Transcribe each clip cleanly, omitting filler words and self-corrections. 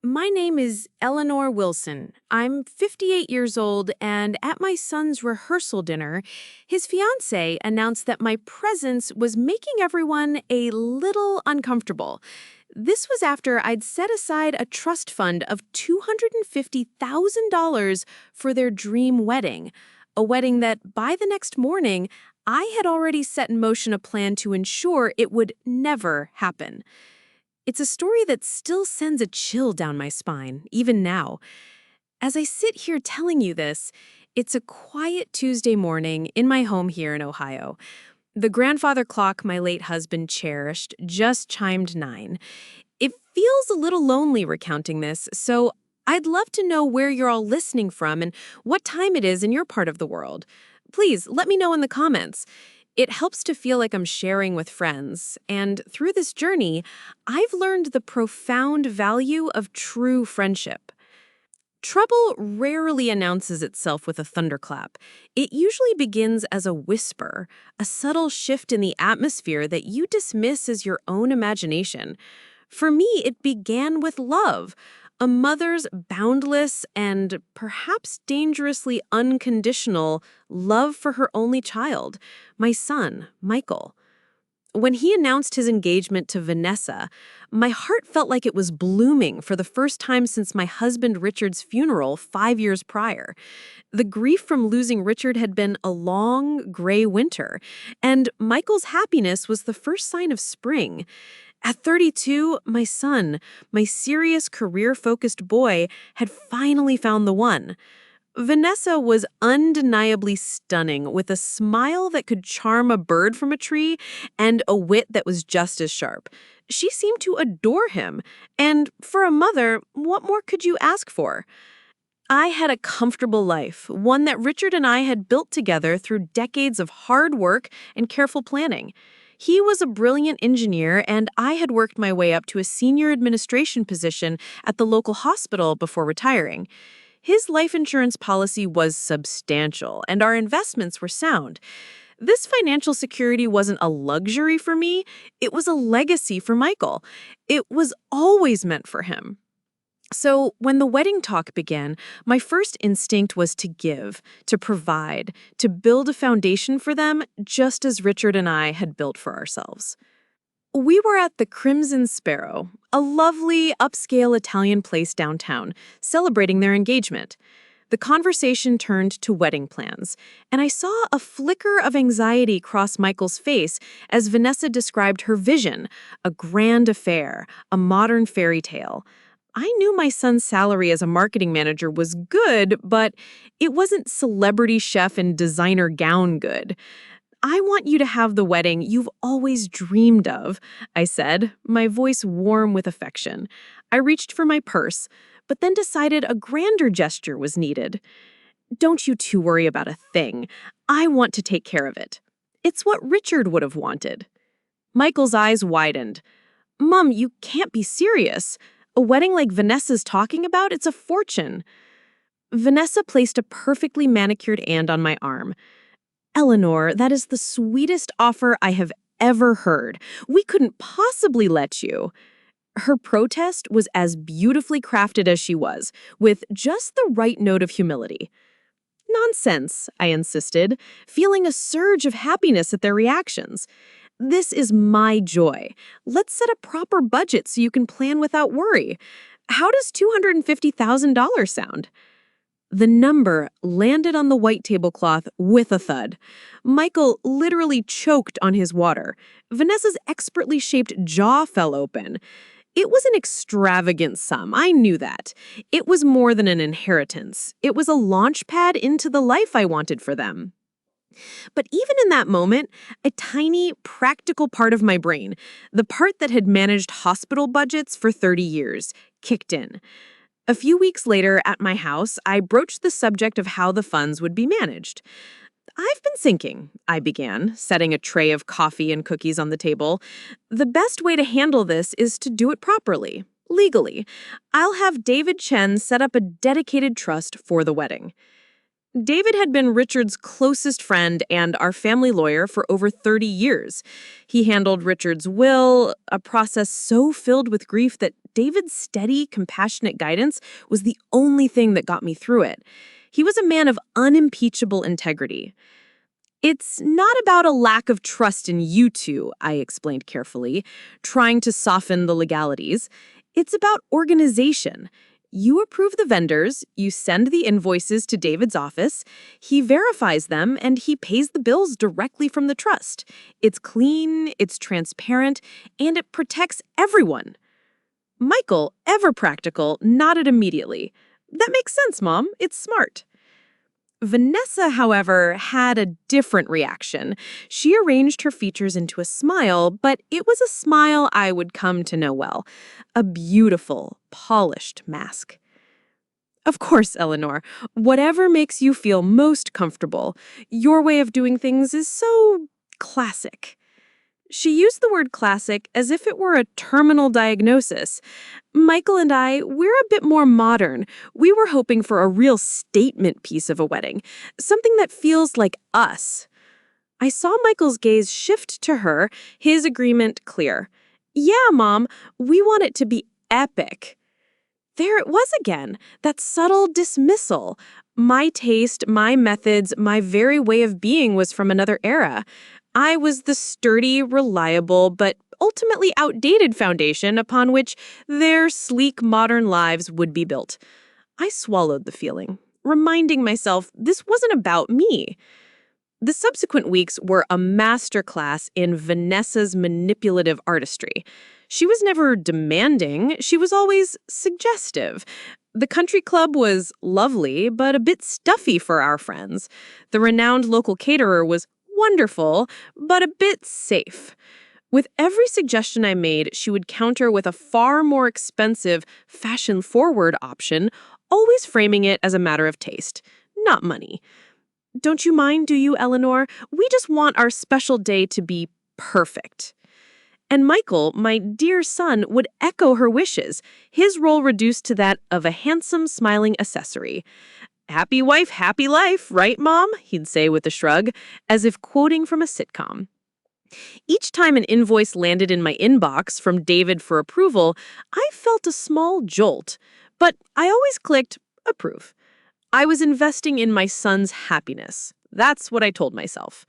My name is Eleanor Wilson. I'm 58 years old, and at my son's rehearsal dinner, his fiancée announced that my presence was making everyone a little uncomfortable. This was after I'd set aside a trust fund of $250,000 for their dream wedding, a wedding that by the next morning, I had already set in motion a plan to ensure it would never happen. It's a story that still sends a chill down my spine, even now. As I sit here telling you this, it's a quiet Tuesday morning in my home here in Ohio. The grandfather clock my late husband cherished just chimed 9. It feels a little lonely recounting this, so I'd love to know where you're all listening from and what time it is in your part of the world. Please let me know in the comments. It helps to feel like I'm sharing with friends, and through this journey, I've learned the profound value of true friendship. Trouble rarely announces itself with a thunderclap. It usually begins as a whisper, a subtle shift in the atmosphere that you dismiss as your own imagination. For me, it began with love, a mother's boundless and perhaps dangerously unconditional love for her only child, my son, Michael. When he announced his engagement to Vanessa, my heart felt like it was blooming for the first time since my husband Richard's funeral 5 years prior. The grief from losing Richard had been a long, gray winter, and Michael's happiness was the first sign of spring. At 32, my son, my serious career-focused boy, had finally found the one. Vanessa was undeniably stunning, with a smile that could charm a bird from a tree and a wit that was just as sharp. She seemed to adore him, and for a mother, what more could you ask for? I had a comfortable life, one that Richard and I had built together through decades of hard work and careful planning. He was a brilliant engineer, and I had worked my way up to a senior administration position at the local hospital before retiring. His life insurance policy was substantial, and our investments were sound. This financial security wasn't a luxury for me, it was a legacy for Michael. It was always meant for him. So when the wedding talk began, my first instinct was to give, to provide, to build a foundation for them, just as Richard and I had built for ourselves. We were at the Crimson Sparrow, a lovely, upscale Italian place downtown, celebrating their engagement. The conversation turned to wedding plans, and I saw a flicker of anxiety cross Michael's face as Vanessa described her vision, a grand affair, a modern fairy tale. I knew my son's salary as a marketing manager was good, but it wasn't celebrity chef and designer gown good. I want you to have the wedding you've always dreamed of, I said, my voice warm with affection. I reached for my purse, but then decided a grander gesture was needed. Don't you two worry about a thing. I want to take care of it. It's what Richard would have wanted. Michael's eyes widened. Mom, you can't be serious. A wedding like Vanessa's talking about, it's a fortune. Vanessa placed a perfectly manicured hand on my arm. Eleanor, that is the sweetest offer I have ever heard. We couldn't possibly let you. Her protest was as beautifully crafted as she was, with just the right note of humility. Nonsense, I insisted, feeling a surge of happiness at their reactions. This is my joy. Let's set a proper budget so you can plan without worry. How does $250,000 sound? The number landed on the white tablecloth with a thud. Michael literally choked on his water. Vanessa's expertly shaped jaw fell open. It was an extravagant sum, I knew that. It was more than an inheritance. It was a launch pad into the life I wanted for them. But even in that moment, a tiny, practical part of my brain, the part that had managed hospital budgets for 30 years, kicked in. A few weeks later, at my house, I broached the subject of how the funds would be managed. I've been thinking, I began, setting a tray of coffee and cookies on the table. The best way to handle this is to do it properly, legally. I'll have David Chen set up a dedicated trust for the wedding. David had been Richard's closest friend and our family lawyer for over 30 years. He handled Richard's will, a process so filled with grief that David's steady, compassionate guidance was the only thing that got me through it. He was a man of unimpeachable integrity. It's not about a lack of trust in you two, I explained carefully, trying to soften the legalities. It's about organization. You approve the vendors, you send the invoices to David's office, he verifies them, and he pays the bills directly from the trust. It's clean, it's transparent, and it protects everyone. Michael, ever practical, nodded immediately. That makes sense, Mom. It's smart. Vanessa, however, had a different reaction. She arranged her features into a smile, but it was a smile I would come to know well. A beautiful, polished mask. Of course, Eleanor, whatever makes you feel most comfortable. Your way of doing things is so classic. She used the word classic as if it were a terminal diagnosis. Michael and I, we're a bit more modern. We were hoping for a real statement piece of a wedding, something that feels like us. I saw Michael's gaze shift to her, his agreement clear. Yeah, Mom, we want it to be epic. There it was again, that subtle dismissal. My taste, my methods, my very way of being was from another era. I was the sturdy, reliable, but ultimately outdated foundation upon which their sleek modern lives would be built. I swallowed the feeling, reminding myself this wasn't about me. The subsequent weeks were a masterclass in Vanessa's manipulative artistry. She was never demanding, she was always suggestive. The country club was lovely, but a bit stuffy for our friends. The renowned local caterer was wonderful, but a bit safe. With every suggestion I made, she would counter with a far more expensive, fashion-forward option, always framing it as a matter of taste, not money. Don't you mind, do you, Eleanor? We just want our special day to be perfect. And Michael, my dear son, would echo her wishes, his role reduced to that of a handsome, smiling accessory. Happy wife, happy life, right, Mom? He'd say with a shrug, as if quoting from a sitcom. Each time an invoice landed in my inbox from David for approval, I felt a small jolt, but I always clicked approve. I was investing in my son's happiness. That's what I told myself.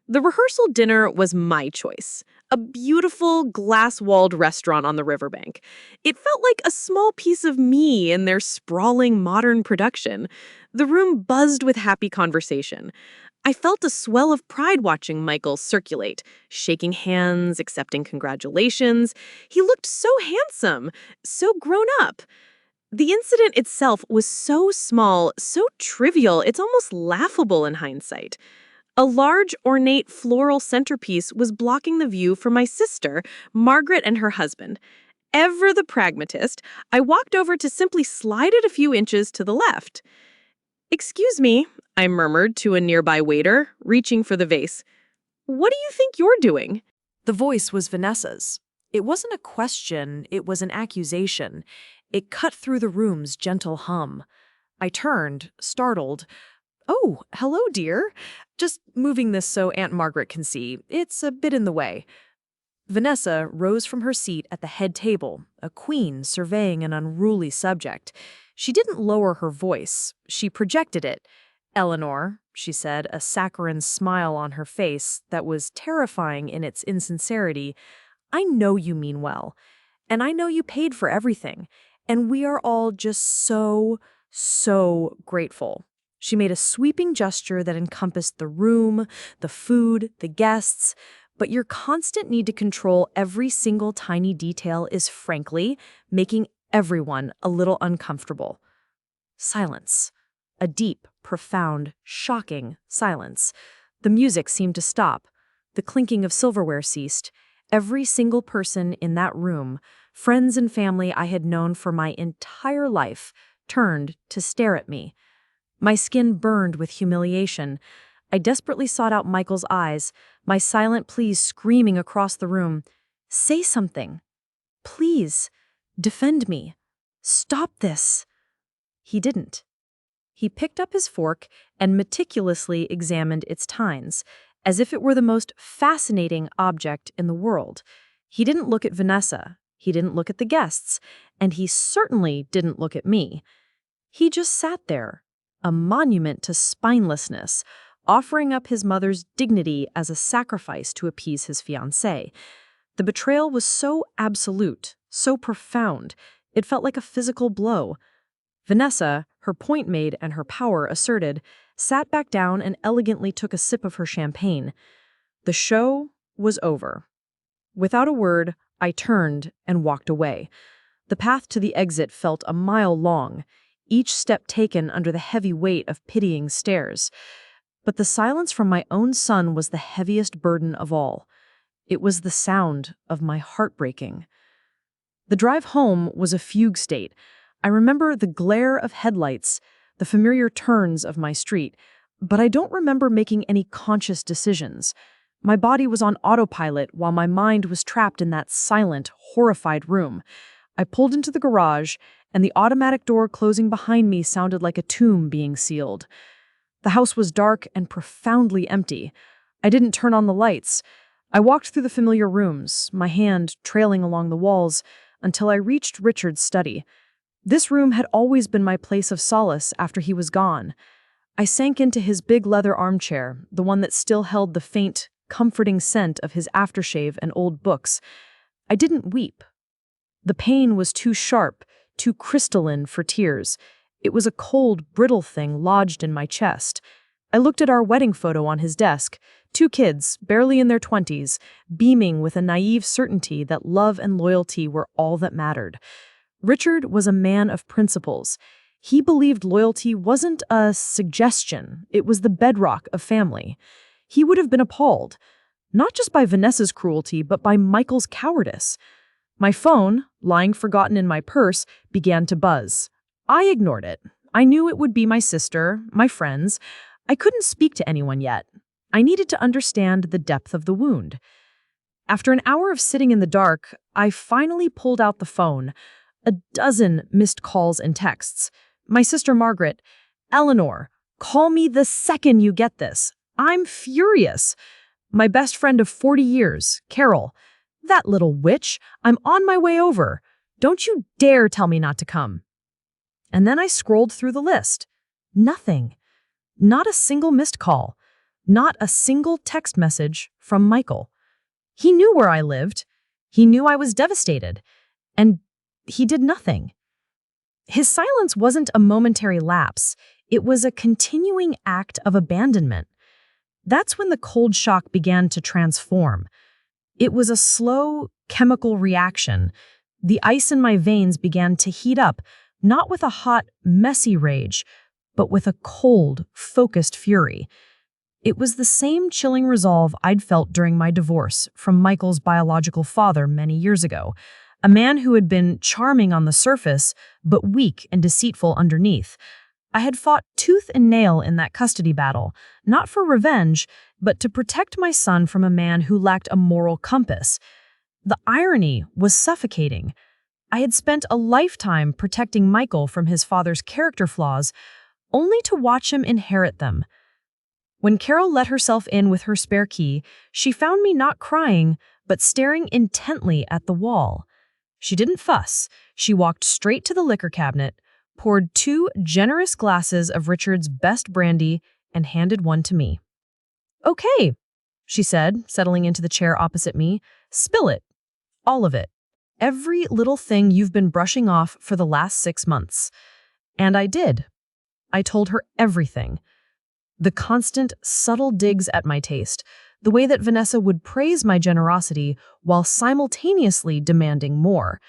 The rehearsal dinner was my choice. A beautiful, glass-walled restaurant on the riverbank. It felt like a small piece of me in their sprawling modern production. The room buzzed with happy conversation. I felt a swell of pride watching Michael circulate, shaking hands, accepting congratulations. He looked so handsome, so grown up. The incident itself was so small, so trivial, it's almost laughable in hindsight. A large, ornate floral centerpiece was blocking the view for my sister, Margaret, and her husband. Ever the pragmatist, I walked over to simply slide it a few inches to the left. "Excuse me," I murmured to a nearby waiter, reaching for the vase. "What do you think you're doing?" The voice was Vanessa's. It wasn't a question, it was an accusation. It cut through the room's gentle hum. I turned, startled. "Oh, hello, dear. Just moving this so Aunt Margaret can see. It's a bit in the way." Vanessa rose from her seat at the head table, a queen surveying an unruly subject. She didn't lower her voice. She projected it. "Eleanor," she said, a saccharine smile on her face that was terrifying in its insincerity, "I know you mean well, and I know you paid for everything, and we are all just so grateful." She made a sweeping gesture that encompassed the room, the food, the guests, but your constant need to control every single tiny detail is frankly making everyone a little uncomfortable. Silence. A deep, profound, shocking silence. The music seemed to stop. The clinking of silverware ceased. Every single person in that room, friends and family I had known for my entire life, turned to stare at me. My skin burned with humiliation. I desperately sought out Michael's eyes, my silent pleas screaming across the room. "Say something. Please. Defend me. Stop this." He didn't. He picked up his fork and meticulously examined its tines, as if it were the most fascinating object in the world. He didn't look at Vanessa, he didn't look at the guests, and he certainly didn't look at me. He just sat there, a monument to spinelessness, offering up his mother's dignity as a sacrifice to appease his fiancée. The betrayal was so absolute, so profound, it felt like a physical blow. Vanessa, her point made and her power asserted, sat back down and elegantly took a sip of her champagne. The show was over. Without a word, I turned and walked away. The path to the exit felt a mile long, each step taken under the heavy weight of pitying stares. But the silence from my own son was the heaviest burden of all. It was the sound of my heart breaking. The drive home was a fugue state. I remember the glare of headlights, the familiar turns of my street, but I don't remember making any conscious decisions. My body was on autopilot while my mind was trapped in that silent, horrified room. I pulled into the garage, and the automatic door closing behind me sounded like a tomb being sealed. The house was dark and profoundly empty. I didn't turn on the lights. I walked through the familiar rooms, my hand trailing along the walls, until I reached Richard's study. This room had always been my place of solace after he was gone. I sank into his big leather armchair, the one that still held the faint, comforting scent of his aftershave and old books. I didn't weep. The pain was too sharp, too crystalline for tears. It was a cold, brittle thing lodged in my chest. I looked at our wedding photo on his desk, 2 kids, barely in their 20s, beaming with a naive certainty that love and loyalty were all that mattered. Richard was a man of principles. He believed loyalty wasn't a suggestion, it was the bedrock of family. He would have been appalled, not just by Vanessa's cruelty, but by Michael's cowardice. My phone, lying forgotten in my purse, began to buzz. I ignored it. I knew it would be my sister, my friends. I couldn't speak to anyone yet. I needed to understand the depth of the wound. After an hour of sitting in the dark, I finally pulled out the phone. A dozen missed calls and texts. My sister Margaret, "Eleanor, call me the second you get this. I'm furious." My best friend of 40 years, Carol, "That little witch, I'm on my way over. Don't you dare tell me not to come." And then I scrolled through the list. Nothing. Not a single missed call. Not a single text message from Michael. He knew where I lived. He knew I was devastated. And he did nothing. His silence wasn't a momentary lapse. It was a continuing act of abandonment. That's when the cold shock began to transform. It was a slow, chemical reaction. The ice in my veins began to heat up, not with a hot, messy rage, but with a cold, focused fury. It was the same chilling resolve I'd felt during my divorce from Michael's biological father many years ago, a man who had been charming on the surface, but weak and deceitful underneath. I had fought tooth and nail in that custody battle, not for revenge, but to protect my son from a man who lacked a moral compass. The irony was suffocating. I had spent a lifetime protecting Michael from his father's character flaws, only to watch him inherit them. When Carol let herself in with her spare key, she found me not crying, but staring intently at the wall. She didn't fuss. She walked straight to the liquor cabinet, poured 2 generous glasses of Richard's best brandy, and handed one to me. "Okay," she said, settling into the chair opposite me. "Spill it. All of it. Every little thing you've been brushing off for the last 6 months." And I did. I told her everything. The constant, subtle digs at my taste, the way that Vanessa would praise my generosity while simultaneously demanding more,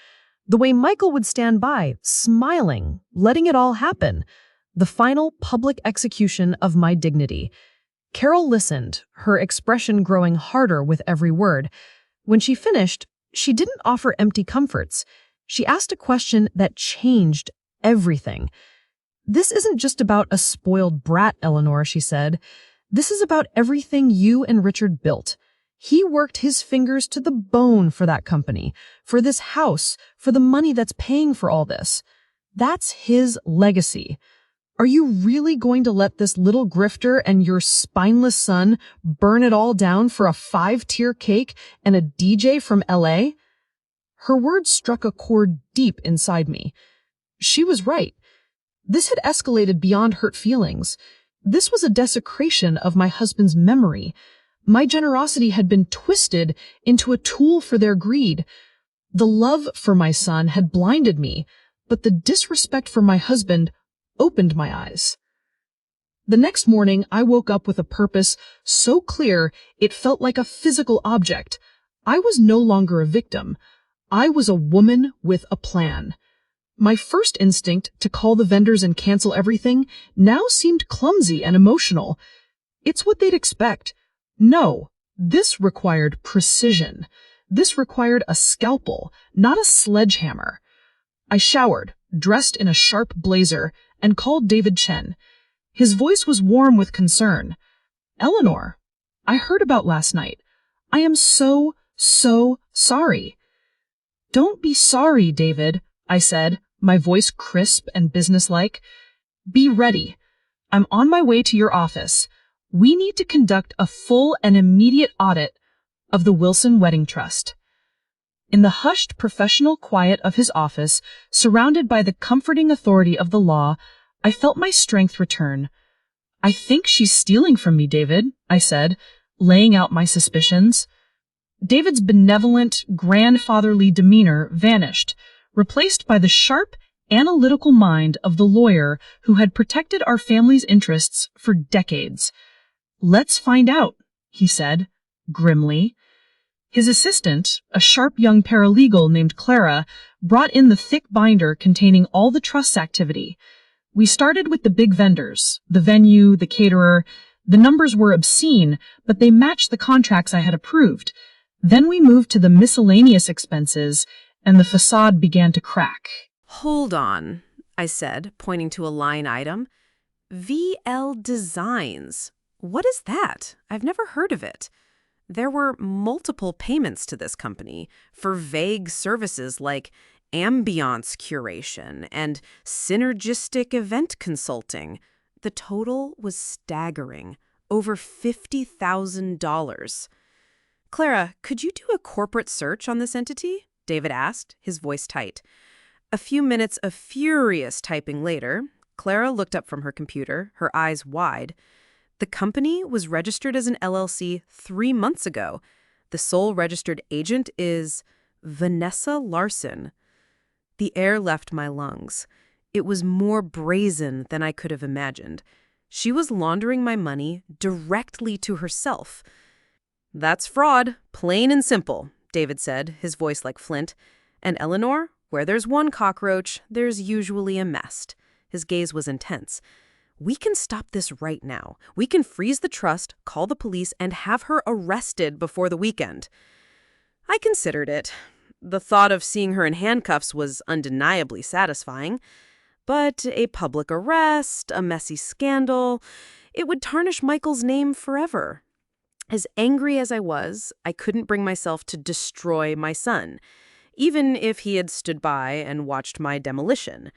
the way Michael would stand by, smiling, letting it all happen, the final public execution of my dignity. Carol listened, her expression growing harder with every word. When she finished, she didn't offer empty comforts. She asked a question that changed everything. "This isn't just about a spoiled brat, Eleanor," she said. "This is about everything you and Richard built. He worked his fingers to the bone for that company, for this house, for the money that's paying for all this. That's his legacy. Are you really going to let this little grifter and your spineless son burn it all down for a 5-tier cake and a DJ from LA? Her words struck a chord deep inside me. She was right. This had escalated beyond hurt feelings. This was a desecration of my husband's memory. My generosity had been twisted into a tool for their greed. The love for my son had blinded me, but the disrespect for my husband opened my eyes. The next morning, I woke up with a purpose so clear it felt like a physical object. I was no longer a victim. I was a woman with a plan. My first instinct to call the vendors and cancel everything now seemed clumsy and emotional. It's what they'd expect. No, this required precision. This required a scalpel, not a sledgehammer. I showered, dressed in a sharp blazer, and called David Chen. His voice was warm with concern. "Eleanor, I heard about last night. I am so sorry." "Don't be sorry, David," I said, my voice crisp and businesslike. "Be ready. I'm on my way to your office. We need to conduct a full and immediate audit of the Wilson Wedding Trust." In the hushed professional quiet of his office, surrounded by the comforting authority of the law, I felt my strength return. "I think she's stealing from me, David," I said, laying out my suspicions. David's benevolent, grandfatherly demeanor vanished, replaced by the sharp, analytical mind of the lawyer who had protected our family's interests for decades. "Let's find out," he said, grimly. His assistant, a sharp young paralegal named Clara, brought in the thick binder containing all the trust's activity. We started with the big vendors, the venue, the caterer. The numbers were obscene, but they matched the contracts I had approved. Then we moved to the miscellaneous expenses, and the facade began to crack. Hold on, I said, pointing to a line item. VL Designs. What is that? I've never heard of it. There were multiple payments to this company for vague services like ambiance curation and synergistic event consulting. The total was staggering, over $50,000. "Clara, could you do a corporate search on this entity?" David asked, his voice tight. A few minutes of furious typing later, Clara looked up from her computer, her eyes wide. The company was registered as an LLC 3 months ago. The sole registered agent is Vanessa Larson. The air left my lungs. It was more brazen than I could have imagined. She was laundering my money directly to herself. "That's fraud, plain and simple," David said, his voice like flint. "And Eleanor, where there's one cockroach, there's usually a nest." His gaze was intense. "We can stop this right now. We can freeze the trust, call the police, and have her arrested before the weekend." I considered it. The thought of seeing her in handcuffs was undeniably satisfying. But a public arrest, a messy scandal, it would tarnish Michael's name forever. As angry as I was, I couldn't bring myself to destroy my son, even if he had stood by and watched my demolition.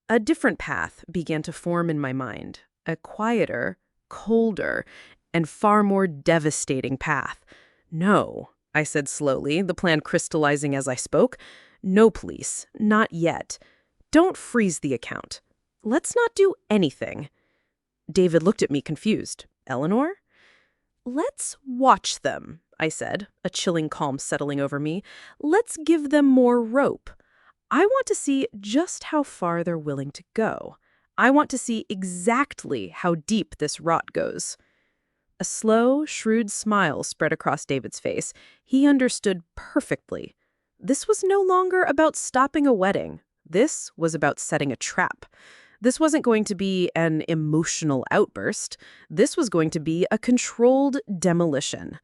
A different path began to form in my mind, a quieter, colder, and far more devastating path. "No," I said slowly, the plan crystallizing as I spoke. "No, police, not yet. Don't freeze the account. Let's not do anything." David looked at me confused. "Eleanor?" "Let's watch them," I said, a chilling calm settling over me. "Let's give them more rope. I want to see just how far they're willing to go. I want to see exactly how deep this rot goes." A slow, shrewd smile spread across David's face. He understood perfectly. This was no longer about stopping a wedding. This was about setting a trap. This wasn't going to be an emotional outburst. This was going to be a controlled demolition.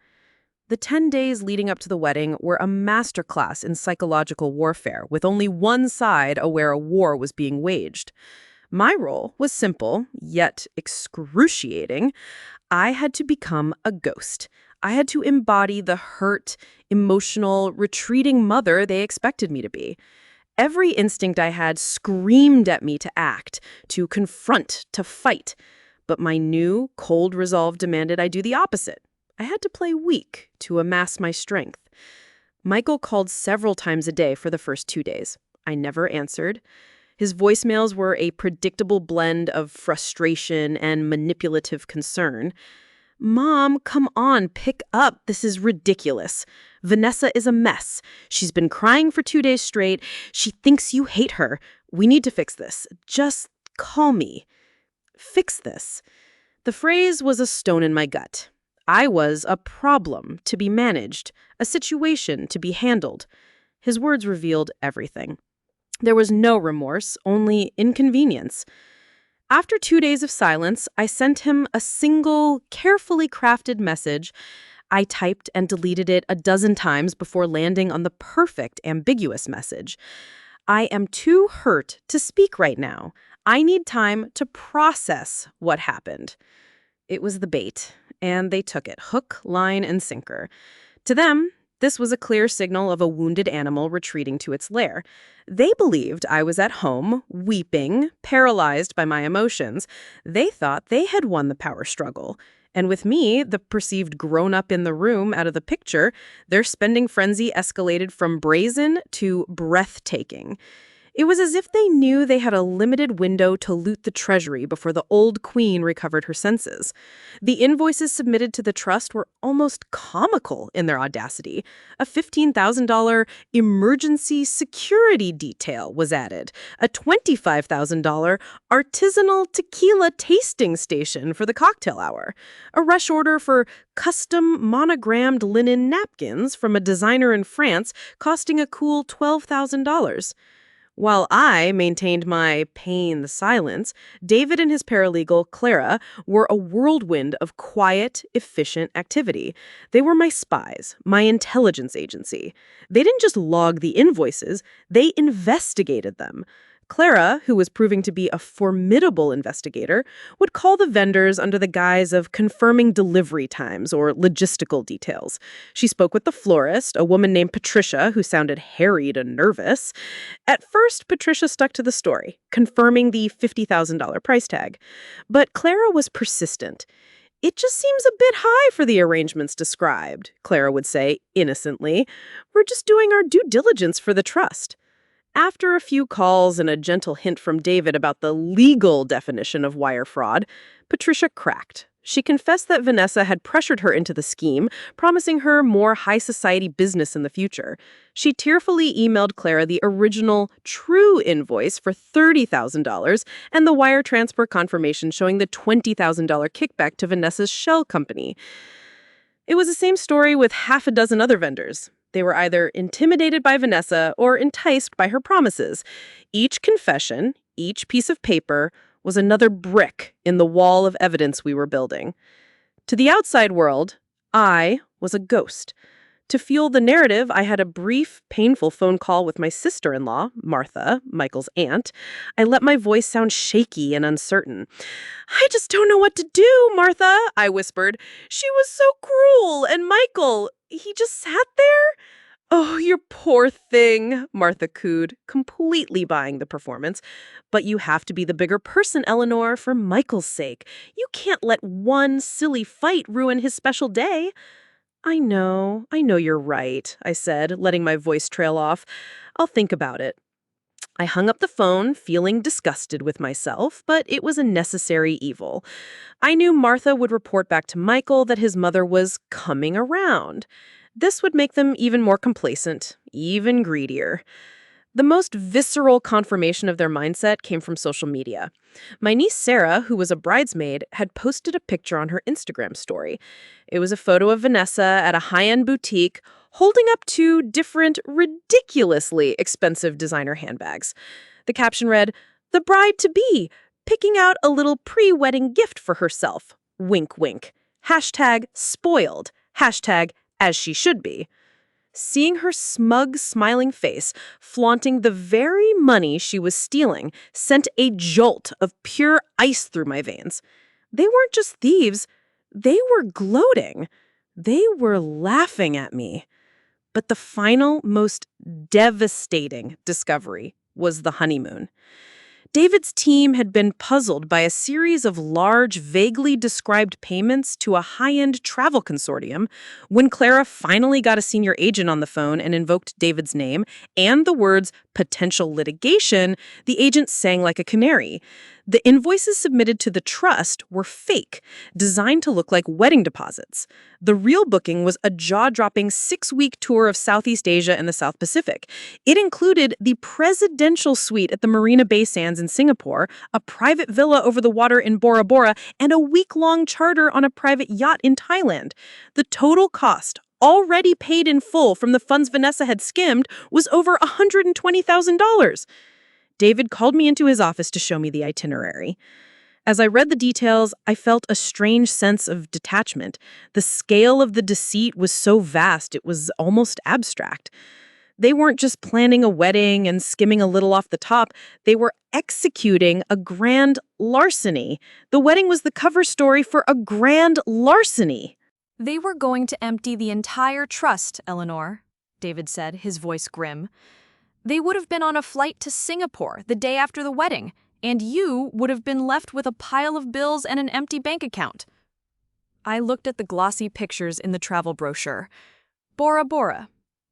The 10 days leading up to the wedding were a masterclass in psychological warfare, with only one side aware a war was being waged. My role was simple, yet excruciating. I had to become a ghost. I had to embody the hurt, emotional, retreating mother they expected me to be. Every instinct I had screamed at me to act, to confront, to fight. But my new, cold resolve demanded I do the opposite. I had to play weak to amass my strength. Michael called several times a day for the first 2 days. I never answered. His voicemails were a predictable blend of frustration and manipulative concern. Mom, come on, pick up. This is ridiculous. Vanessa is a mess. She's been crying for 2 days straight. She thinks you hate her. We need to fix this. Just call me. Fix this. The phrase was a stone in my gut. I was a problem to be managed, a situation to be handled. His words revealed everything. There was no remorse, only inconvenience. After 2 days of silence, I sent him a single, carefully crafted message. I typed and deleted it a dozen times before landing on the perfect ambiguous message. I am too hurt to speak right now. I need time to process what happened. It was the bait, and they took it, hook, line, and sinker. To them, this was a clear signal of a wounded animal retreating to its lair. They believed I was at home, weeping, paralyzed by my emotions. They thought they had won the power struggle. And with me, the perceived grown-up in the room out of the picture, their spending frenzy escalated from brazen to breathtaking. It was as if they knew they had a limited window to loot the treasury before the old queen recovered her senses. The invoices submitted to the trust were almost comical in their audacity. A $15,000 emergency security detail was added, a $25,000 artisanal tequila tasting station for the cocktail hour, a rush order for custom monogrammed linen napkins from a designer in France costing a cool $12,000. While I maintained my pain the silence, David and his paralegal, Clara, were a whirlwind of quiet, efficient activity. They were my spies, my intelligence agency. They didn't just log the invoices, they investigated them. Clara, who was proving to be a formidable investigator, would call the vendors under the guise of confirming delivery times or logistical details. She spoke with the florist, a woman named Patricia, who sounded harried and nervous. At first, Patricia stuck to the story, confirming the $50,000 price tag. But Clara was persistent. "It just seems a bit high for the arrangements described," Clara would say innocently. "We're just doing our due diligence for the trust." After a few calls and a gentle hint from David about the legal definition of wire fraud, Patricia cracked. She confessed that Vanessa had pressured her into the scheme, promising her more high society business in the future. She tearfully emailed Clara the original, true invoice for $30,000 and the wire transfer confirmation showing the $20,000 kickback to Vanessa's shell company. It was the same story with half a dozen other vendors. They were either intimidated by Vanessa or enticed by her promises. Each confession, each piece of paper, was another brick in the wall of evidence we were building. To the outside world, I was a ghost. To fuel the narrative, I had a brief, painful phone call with my sister-in-law, Martha, Michael's aunt. I let my voice sound shaky and uncertain. "I just don't know what to do, Martha," I whispered. "She was so cruel, and Michael, he just sat there." "Oh, you poor thing," Martha cooed, completely buying the performance. "But you have to be the bigger person, Eleanor, for Michael's sake. You can't let one silly fight ruin his special day." I know you're right," I said, letting my voice trail off. "I'll think about it." I hung up the phone, feeling disgusted with myself, but it was a necessary evil. I knew Martha would report back to Michael that his mother was coming around. This would make them even more complacent, even greedier. The most visceral confirmation of their mindset came from social media. My niece Sarah, who was a bridesmaid, had posted a picture on her Instagram story. It was a photo of Vanessa at a high-end boutique holding up two different, ridiculously expensive designer handbags. The caption read, "The bride-to-be, picking out a little pre-wedding gift for herself. Wink, wink. Hashtag spoiled. Hashtag as she should be." Seeing her smug, smiling face, flaunting the very money she was stealing, sent a jolt of pure ice through my veins. They weren't just thieves. They were gloating. They were laughing at me. But the final, most devastating discovery was the honeymoon. David's team had been puzzled by a series of large, vaguely described payments to a high-end travel consortium. When Clara finally got a senior agent on the phone and invoked David's name and the words potential litigation, the agent sang like a canary. The invoices submitted to the trust were fake, designed to look like wedding deposits. The real booking was a jaw-dropping 6-week tour of Southeast Asia and the South Pacific. It included the presidential suite at the Marina Bay Sands in Singapore, a private villa over the water in Bora Bora, and a week-long charter on a private yacht in Thailand. The total cost, already paid in full from the funds Vanessa had skimmed, was over $120,000. David called me into his office to show me the itinerary. As I read the details, I felt a strange sense of detachment. The scale of the deceit was so vast, it was almost abstract. They weren't just planning a wedding and skimming a little off the top. They were executing a grand larceny. The wedding was the cover story for a grand larceny. They were going to empty the entire trust, Eleanor, David said, his voice grim. They would have been on a flight to Singapore the day after the wedding, and you would have been left with a pile of bills and an empty bank account. I looked at the glossy pictures in the travel brochure. Bora Bora,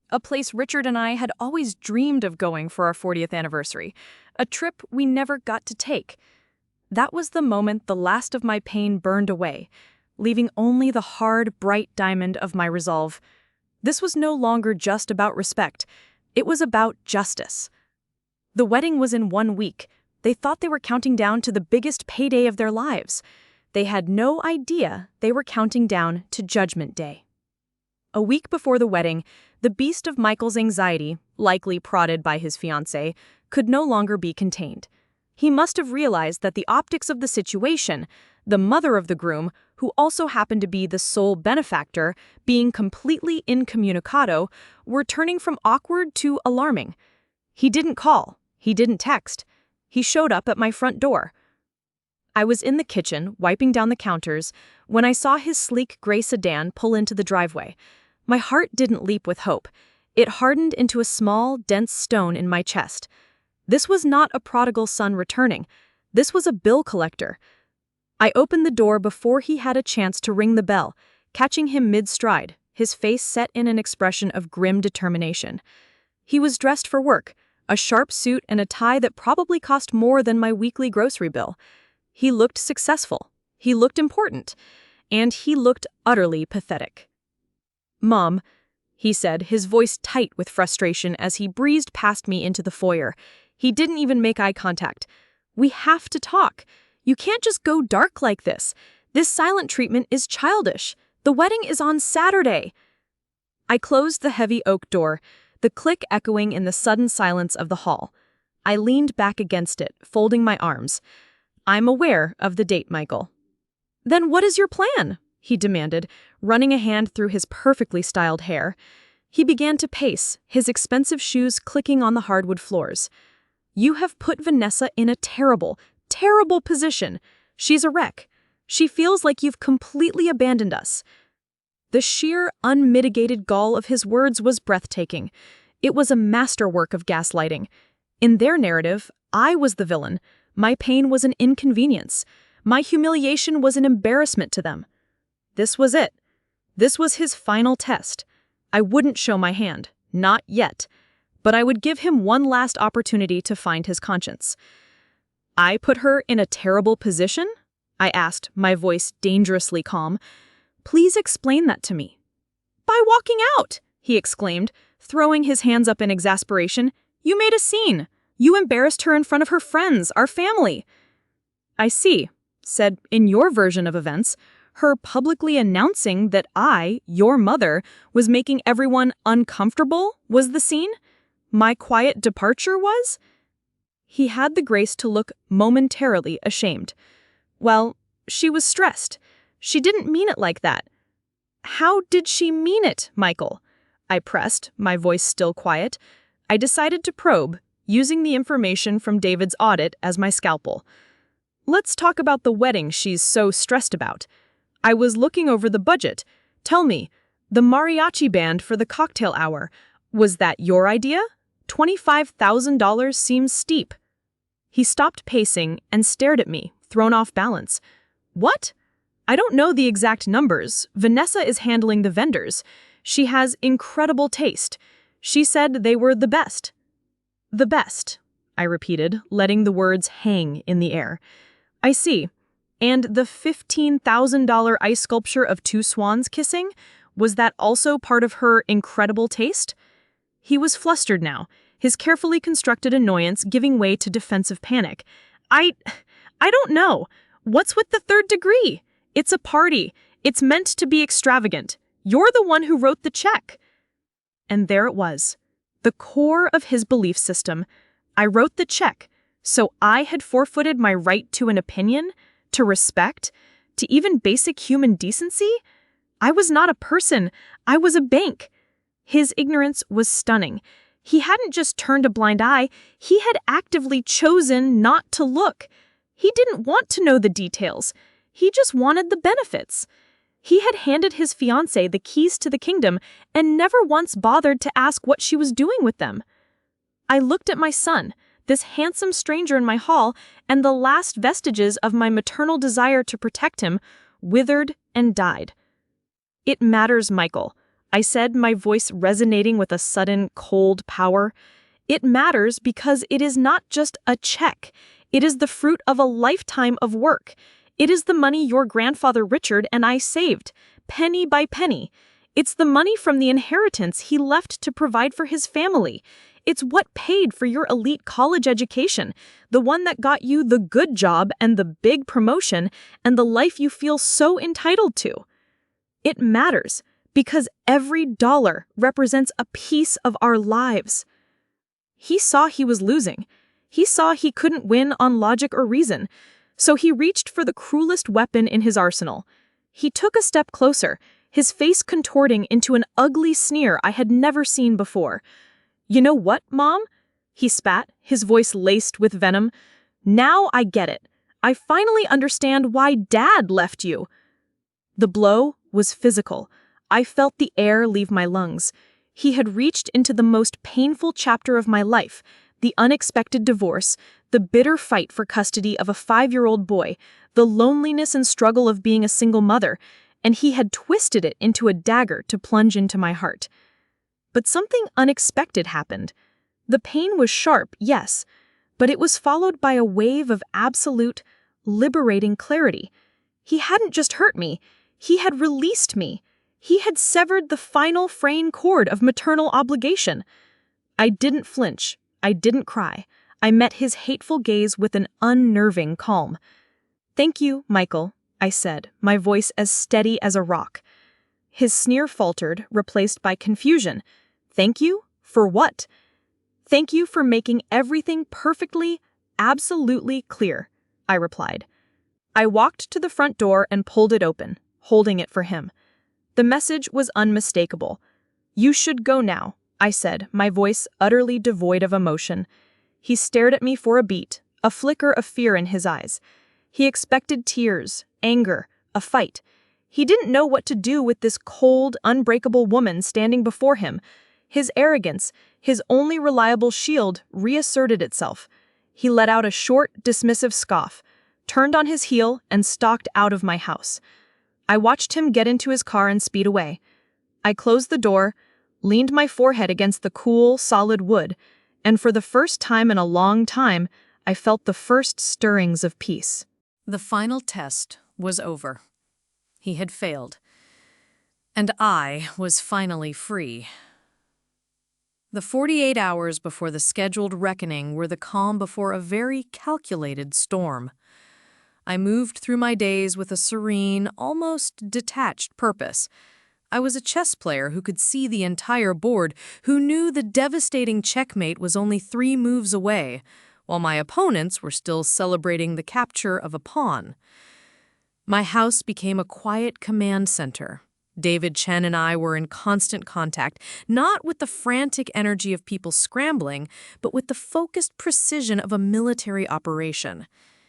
a place Richard and I had always dreamed of going for our 40th anniversary, a trip we never got to take. That was the moment the last of my pain burned away, leaving only the hard, bright diamond of my resolve. This was no longer just about respect. It was about justice. The wedding was in 1 week. They thought they were counting down to the biggest payday of their lives. They had no idea they were counting down to Judgment Day. A week before the wedding, the beast of Michael's anxiety, likely prodded by his fiancée, could no longer be contained. He must have realized that the optics of the situation, the mother of the groom, who also happened to be the sole benefactor, being completely incommunicado, were turning from awkward to alarming. He didn't call. He didn't text. He showed up at my front door. I was in the kitchen, wiping down the counters, when I saw his sleek gray sedan pull into the driveway. My heart didn't leap with hope. It hardened into a small, dense stone in my chest. This was not a prodigal son returning. This was a bill collector. I opened the door before he had a chance to ring the bell, catching him mid-stride, his face set in an expression of grim determination. He was dressed for work, a sharp suit and a tie that probably cost more than my weekly grocery bill. He looked successful, he looked important, and he looked utterly pathetic. "Mom," he said, his voice tight with frustration as he breezed past me into the foyer. He didn't even make eye contact. "We have to talk. You can't just go dark like this. This silent treatment is childish. The wedding is on Saturday." I closed the heavy oak door, the click echoing in the sudden silence of the hall. I leaned back against it, folding my arms. "I'm aware of the date, Michael." "Then what is your plan?" he demanded, running a hand through his perfectly styled hair. He began to pace, his expensive shoes clicking on the hardwood floors. "You have put Vanessa in a terrible position. She's a wreck. She feels like you've completely abandoned us." The sheer, unmitigated gall of his words was breathtaking. It was a masterwork of gaslighting. In their narrative, I was the villain. My pain was an inconvenience. My humiliation was an embarrassment to them. This was it. This was his final test. I wouldn't show my hand, not yet, but I would give him one last opportunity to find his conscience. "I put her in a terrible position?" I asked, my voice dangerously calm. "Please explain that to me." "By walking out," he exclaimed, throwing his hands up in exasperation. "You made a scene. You embarrassed her in front of her friends, our family." "I see," said, in your version of events, her publicly announcing that I, your mother, was making everyone uncomfortable was the scene? My quiet departure was? He had the grace to look momentarily ashamed. "Well, she was stressed. She didn't mean it like that." "How did she mean it, Michael?" I pressed, my voice still quiet. I decided to probe, using the information from David's audit as my scalpel. "Let's talk about the wedding she's so stressed about. I was looking over the budget. Tell me, The mariachi band for the cocktail hour. Was that your idea? $25,000 seems steep. He stopped pacing and stared at me, thrown off balance. What? I don't know the exact numbers. Vanessa is handling the vendors. She has incredible taste. She said they were the best. The best, I repeated, letting the words hang in the air. I see. And the $15,000 ice sculpture of two swans kissing? Was that also part of her incredible taste? He was flustered now, his carefully constructed annoyance giving way to defensive panic. I don't know. What's with the third degree? It's a party. It's meant to be extravagant. You're the one who wrote the check. And there it was, the core of his belief system. I wrote the check, so I had forfeited my right to an opinion, to respect, to even basic human decency? I was not a person. I was a bank. His ignorance was stunning. He hadn't just turned a blind eye, he had actively chosen not to look. He didn't want to know the details. He just wanted the benefits. He had handed his fiancée the keys to the kingdom and never once bothered to ask what she was doing with them. I looked at my son, this handsome stranger in my hall, and the last vestiges of my maternal desire to protect him withered and died. It matters, Michael, I said, my voice resonating with a sudden, cold power. It matters because it is not just a check. It is the fruit of a lifetime of work. It is the money your grandfather Richard and I saved, penny by penny. It's the money from the inheritance he left to provide for his family. It's what paid for your elite college education, the one that got you the good job and the big promotion and the life you feel so entitled to. It matters because every dollar represents a piece of our lives. He saw he was losing. He saw he couldn't win on logic or reason. So he reached for the cruelest weapon in his arsenal. He took a step closer, his face contorting into an ugly sneer I had never seen before. "You know what, Mom?" he spat, his voice laced with venom. "Now I get it. I finally understand why Dad left you." The blow was physical. I felt the air leave my lungs. He had reached into the most painful chapter of my life, the unexpected divorce, the bitter fight for custody of a 5-year-old boy, the loneliness and struggle of being a single mother, and he had twisted it into a dagger to plunge into my heart. But something unexpected happened. The pain was sharp, yes, but it was followed by a wave of absolute, liberating clarity. He hadn't just hurt me, he had released me. He had severed the final fraying cord of maternal obligation. I didn't flinch. I didn't cry. I met his hateful gaze with an unnerving calm. "Thank you, Michael," I said, my voice as steady as a rock. His sneer faltered, replaced by confusion. "Thank you? For what?" "Thank you for making everything perfectly, absolutely clear," I replied. I walked to the front door and pulled it open, holding it for him. The message was unmistakable. "You should go now," I said, my voice utterly devoid of emotion. He stared at me for a beat, a flicker of fear in his eyes. He expected tears, anger, a fight. He didn't know what to do with this cold, unbreakable woman standing before him. His arrogance, his only reliable shield, reasserted itself. He let out a short, dismissive scoff, turned on his heel, and stalked out of my house. I watched him get into his car and speed away. I closed the door, leaned my forehead against the cool, solid wood, and for the first time in a long time, I felt the first stirrings of peace. The final test was over. He had failed. And I was finally free. The 48 hours before the scheduled reckoning were the calm before a very calculated storm. I moved through my days with a serene, almost detached purpose. I was a chess player who could see the entire board, who knew the devastating checkmate was only 3 moves away, while my opponents were still celebrating the capture of a pawn. My house became a quiet command center. David Chen and I were in constant contact, not with the frantic energy of people scrambling, but with the focused precision of a military operation.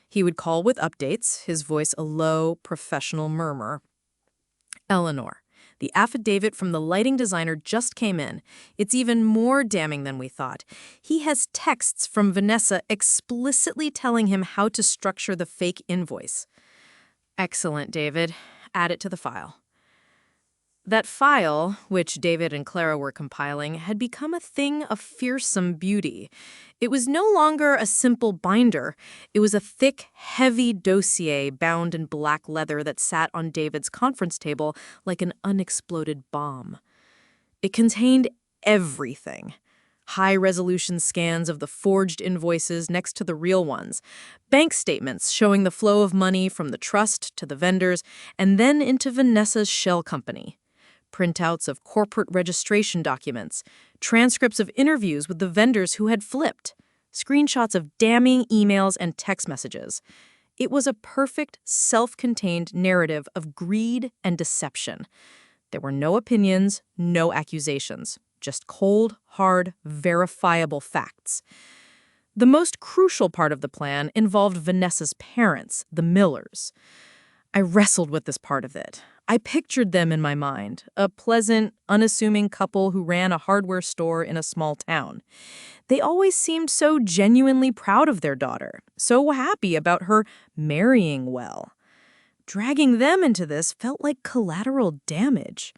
He would call with updates, his voice a low, professional murmur. "Eleanor, The affidavit from the lighting designer just came in. It's even more damning than we thought. He has texts from Vanessa explicitly telling him how to structure the fake invoice. Excellent, David. Add it to the file. That file, which David and Clara were compiling, had become a thing of fearsome beauty. It was no longer a simple binder. It was a thick, heavy dossier bound in black leather that sat on David's conference table like an unexploded bomb. It contained everything. High-resolution scans of the forged invoices next to the real ones, bank statements showing the flow of money from the trust to the vendors and then into Vanessa's shell company. Printouts of corporate registration documents, transcripts of interviews with the vendors who had flipped, screenshots of damning emails and text messages. It was a perfect, self-contained narrative of greed and deception. There were no opinions, no accusations, just cold, hard, verifiable facts. The most crucial part of the plan involved Vanessa's parents, the Millers. I wrestled with this part of it. I pictured them in my mind, a pleasant, unassuming couple who ran a hardware store in a small town. They always seemed so genuinely proud of their daughter, so happy about her marrying well. Dragging them into this felt like collateral damage.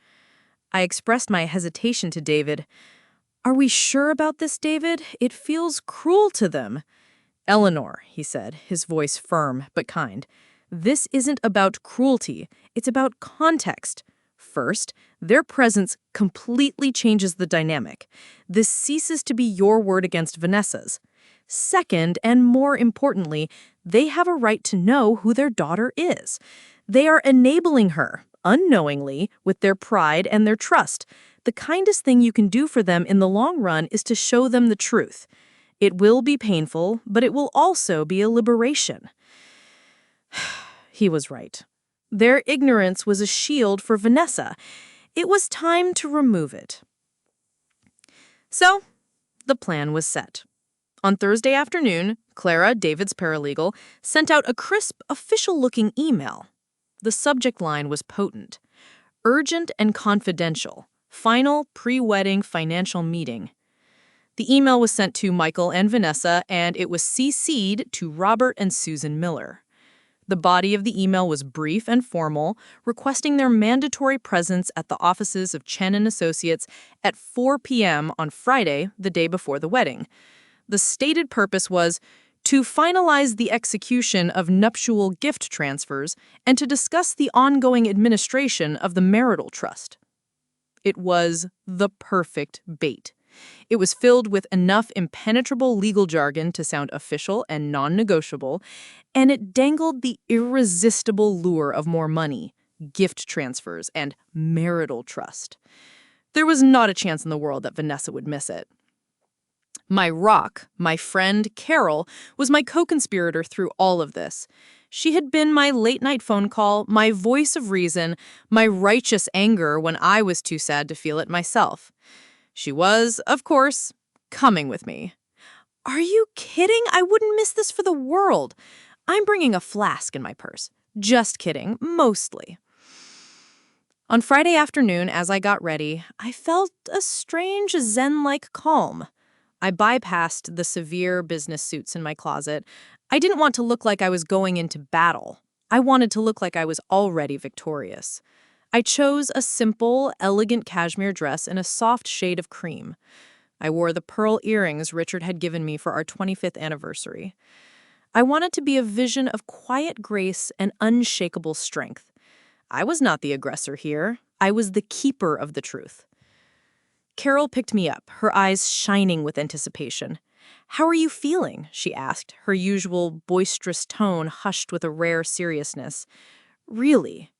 I expressed my hesitation to David. "Are we sure about this, David? It feels cruel to them." "Eleanor," he said, his voice firm but kind, "this isn't about cruelty. It's about context. First, their presence completely changes the dynamic. This ceases to be your word against Vanessa's. Second, and more importantly, they have a right to know who their daughter is. They are enabling her, unknowingly, with their pride and their trust. The kindest thing you can do for them in the long run is to show them the truth. It will be painful, but it will also be a liberation." He was right. Their ignorance was a shield for Vanessa. It was time to remove it. So, the plan was set. On Thursday afternoon, Clara, David's paralegal, sent out a crisp, official-looking email. The subject line was potent. Urgent and confidential. Final pre-wedding financial meeting. The email was sent to Michael and Vanessa, and it was CC'd to Robert and Susan Miller. The body of the email was brief and formal, requesting their mandatory presence at the offices of Chen & Associates at 4 p.m. on Friday, the day before the wedding. The stated purpose was to finalize the execution of nuptial gift transfers and to discuss the ongoing administration of the marital trust. It was the perfect bait. It was filled with enough impenetrable legal jargon to sound official and non-negotiable, and it dangled the irresistible lure of more money, gift transfers, and marital trust. There was not a chance in the world that Vanessa would miss it. My rock, my friend Carol, was my co-conspirator through all of this. She had been my late-night phone call, my voice of reason, my righteous anger when I was too sad to feel it myself. She was, of course, coming with me. "Are you kidding? I wouldn't miss this for the world. I'm bringing a flask in my purse." Just kidding, mostly. On Friday afternoon, as I got ready, I felt a strange zen-like calm. I bypassed the severe business suits in my closet. I didn't want to look like I was going into battle. I wanted to look like I was already victorious. I chose a simple, elegant cashmere dress in a soft shade of cream. I wore the pearl earrings Richard had given me for our 25th anniversary. I wanted to be a vision of quiet grace and unshakable strength. I was not the aggressor here. I was the keeper of the truth. Carol picked me up, her eyes shining with anticipation. "How are you feeling?" she asked, her usual boisterous tone hushed with a rare seriousness. "Really?"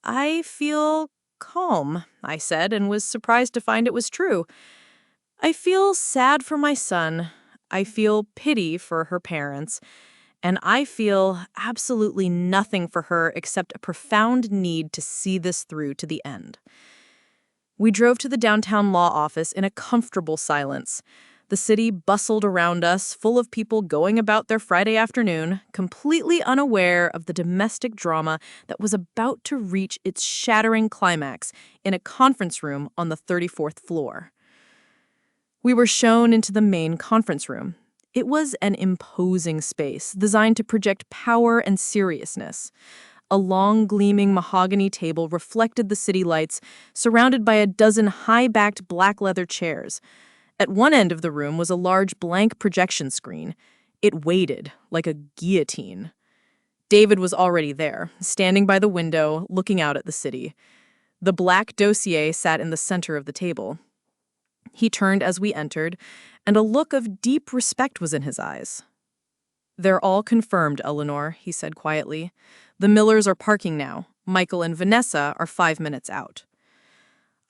"I feel calm," I said, and was surprised to find it was true. "I feel sad for my son. I feel pity for her parents. And I feel absolutely nothing for her except a profound need to see this through to the end." We drove to the downtown law office in a comfortable silence. The city bustled around us, full of people going about their Friday afternoon, completely unaware of the domestic drama that was about to reach its shattering climax in a conference room on the 34th floor. We were shown into the main conference room. It was an imposing space designed to project power and seriousness. A long, gleaming mahogany table reflected the city lights, surrounded by a dozen high-backed black leather chairs. At one end of the room was a large blank projection screen. It waited like a guillotine. David was already there, standing by the window, looking out at the city. The black dossier sat in the center of the table. He turned as we entered, and a look of deep respect was in his eyes. "They're all confirmed, Eleanor," he said quietly. "The Millers are parking now. Michael and Vanessa are 5 minutes out."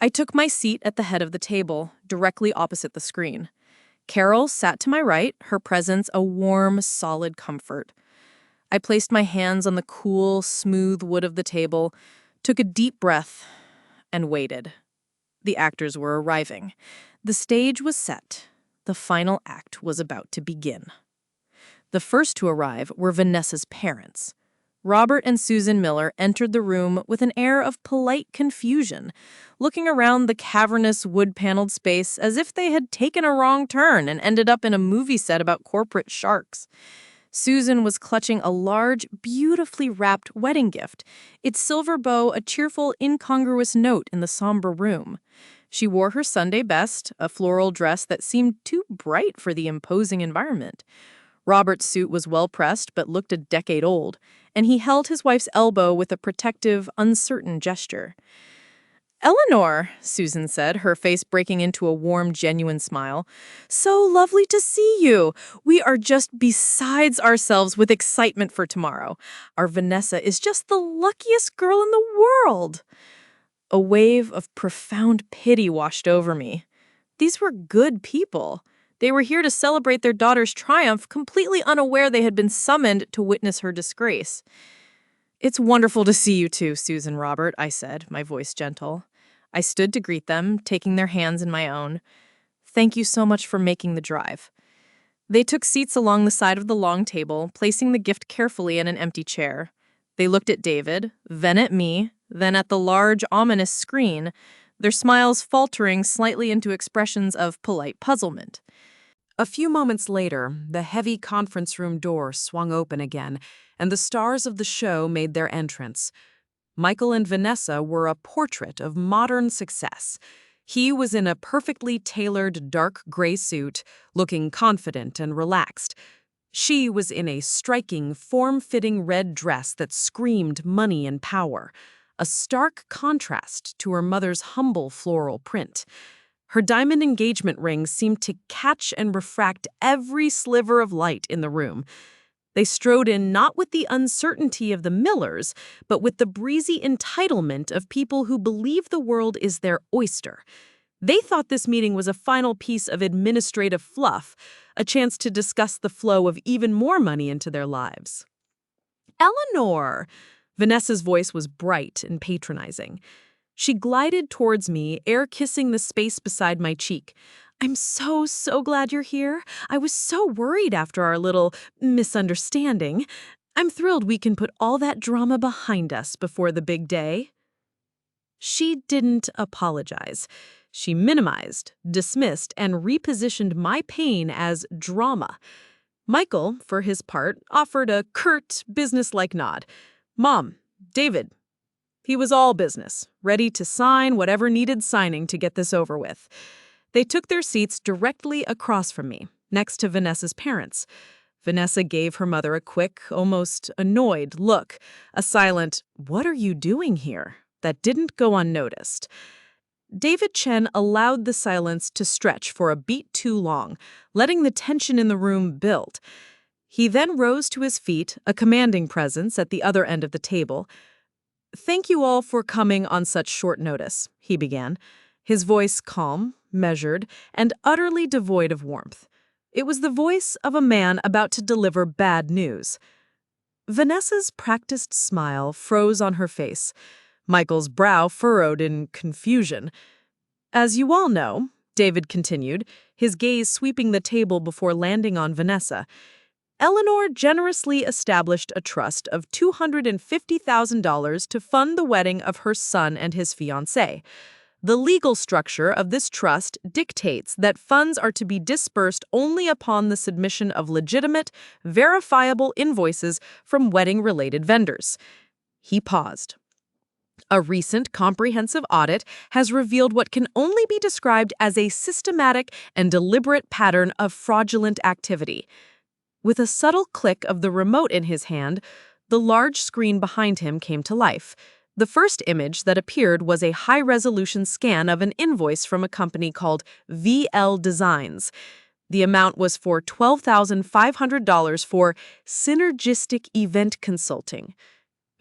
I took my seat at the head of the table, directly opposite the screen. Carol sat to my right, her presence a warm, solid comfort. I placed my hands on the cool, smooth wood of the table, took a deep breath, and waited. The actors were arriving. The stage was set. The final act was about to begin. The first to arrive were Vanessa's parents. Robert and Susan Miller entered the room with an air of polite confusion, looking around the cavernous wood-paneled space as if they had taken a wrong turn and ended up in a movie set about corporate sharks. Susan was clutching a large, beautifully wrapped wedding gift, its silver bow a cheerful, incongruous note in the somber room. She wore her Sunday best, a floral dress that seemed too bright for the imposing environment. Robert's suit was well-pressed but looked a decade old, and he held his wife's elbow with a protective, uncertain gesture. "Eleanor," Susan said, her face breaking into a warm, genuine smile. "So lovely to see you. We are just besides ourselves with excitement for tomorrow. Our Vanessa is just the luckiest girl in the world." A wave of profound pity washed over me. These were good people. They were here to celebrate their daughter's triumph, completely unaware they had been summoned to witness her disgrace. "It's wonderful to see you too, Susan Robert," I said, my voice gentle. I stood to greet them, taking their hands in my own. "Thank you so much for making the drive." They took seats along the side of the long table, placing the gift carefully in an empty chair. They looked at David, then at me, then at the large, ominous screen, their smiles faltering slightly into expressions of polite puzzlement. A few moments later, the heavy conference room door swung open again, and the stars of the show made their entrance. Michael and Vanessa were a portrait of modern success. He was in a perfectly tailored dark gray suit, looking confident and relaxed. She was in a striking, form-fitting red dress that screamed money and power, a stark contrast to her mother's humble floral print. Her diamond engagement ring seemed to catch and refract every sliver of light in the room. They strode in not with the uncertainty of the Millers, but with the breezy entitlement of people who believe the world is their oyster. They thought this meeting was a final piece of administrative fluff, a chance to discuss the flow of even more money into their lives. "Eleanor!" Vanessa's voice was bright and patronizing. She glided towards me, air-kissing the space beside my cheek. "I'm so glad you're here. I was so worried after our little misunderstanding. I'm thrilled we can put all that drama behind us before the big day." She didn't apologize. She minimized, dismissed, and repositioned my pain as drama. Michael, for his part, offered a curt, businesslike nod. "Mom, David." He was all business, ready to sign whatever needed signing to get this over with. They took their seats directly across from me, next to Vanessa's parents. Vanessa gave her mother a quick, almost annoyed look, a silent, "What are you doing here?" that didn't go unnoticed. David Chen allowed the silence to stretch for a beat too long, letting the tension in the room build. He then rose to his feet, a commanding presence at the other end of the table. "Thank you all for coming on such short notice," he began, his voice calm, measured, and utterly devoid of warmth. It was the voice of a man about to deliver bad news. Vanessa's practiced smile froze on her face. Michael's brow furrowed in confusion. "As you all know, David continued, his gaze sweeping the table before landing on Vanessa. Eleanor generously established a trust of $250,000 to fund the wedding of her son and his fiancée. The legal structure of this trust dictates that funds are to be disbursed only upon the submission of legitimate, verifiable invoices from wedding-related vendors. He paused. A recent comprehensive audit has revealed what can only be described as a systematic and deliberate pattern of fraudulent activity. With a subtle click of the remote in his hand, the large screen behind him came to life. The first image that appeared was a high-resolution scan of an invoice from a company called VL Designs. The amount was for $12,500 for synergistic event consulting.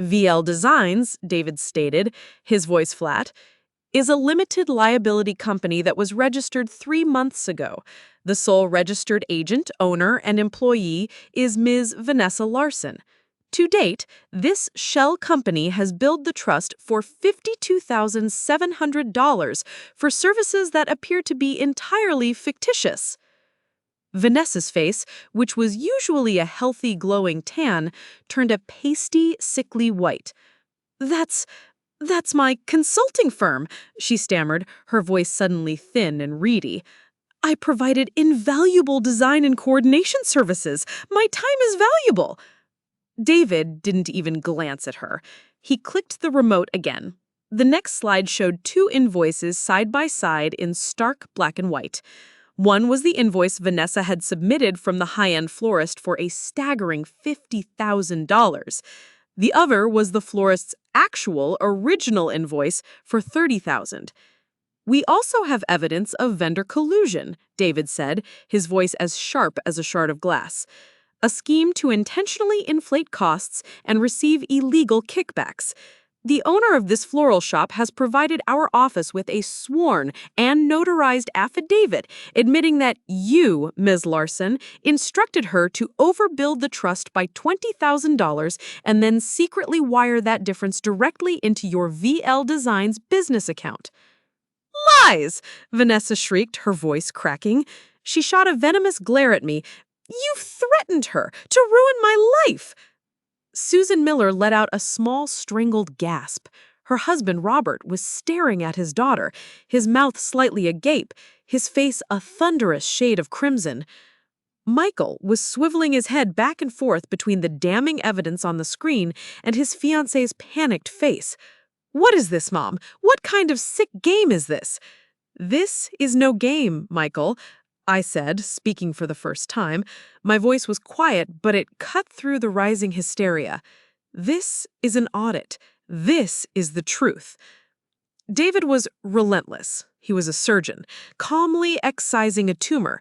VL Designs, David stated, his voice flat, is a limited liability company that was registered 3 months ago. The sole registered agent, owner, and employee is Ms. Vanessa Larson. To date, this shell company has billed the trust for $52,700 for services that appear to be entirely fictitious. Vanessa's face, which was usually a healthy, glowing tan, turned a pasty, sickly white. That's my consulting firm," she stammered, her voice suddenly thin and reedy. "I provided invaluable design and coordination services. My time is valuable." David didn't even glance at her. He clicked the remote again. The next slide showed 2 invoices side by side in stark black and white. One was the invoice Vanessa had submitted from the high-end florist for a staggering $50,000. The other was the florist's actual original invoice for $30,000. "We also have evidence of vendor collusion," David said, his voice as sharp as a shard of glass. "A scheme to intentionally inflate costs and receive illegal kickbacks. The owner of this floral shop has provided our office with a sworn and notarized affidavit admitting that you, Ms. Larson, instructed her to overbill the trust by $20,000 and then secretly wire that difference directly into your VL Designs business account." "Lies!" Vanessa shrieked, her voice cracking. She shot a venomous glare at me. "You've threatened her to ruin my life!" Susan Miller let out a small, strangled gasp. Her husband, Robert, was staring at his daughter, his mouth slightly agape, his face a thunderous shade of crimson. Michael was swiveling his head back and forth between the damning evidence on the screen and his fiancée's panicked face. "What is this, Mom? What kind of sick game is this?" "This is no game, Michael," I said, speaking for the first time. My voice was quiet, but it cut through the rising hysteria. "This is an audit. This is the truth." David was relentless. He was a surgeon, calmly excising a tumor.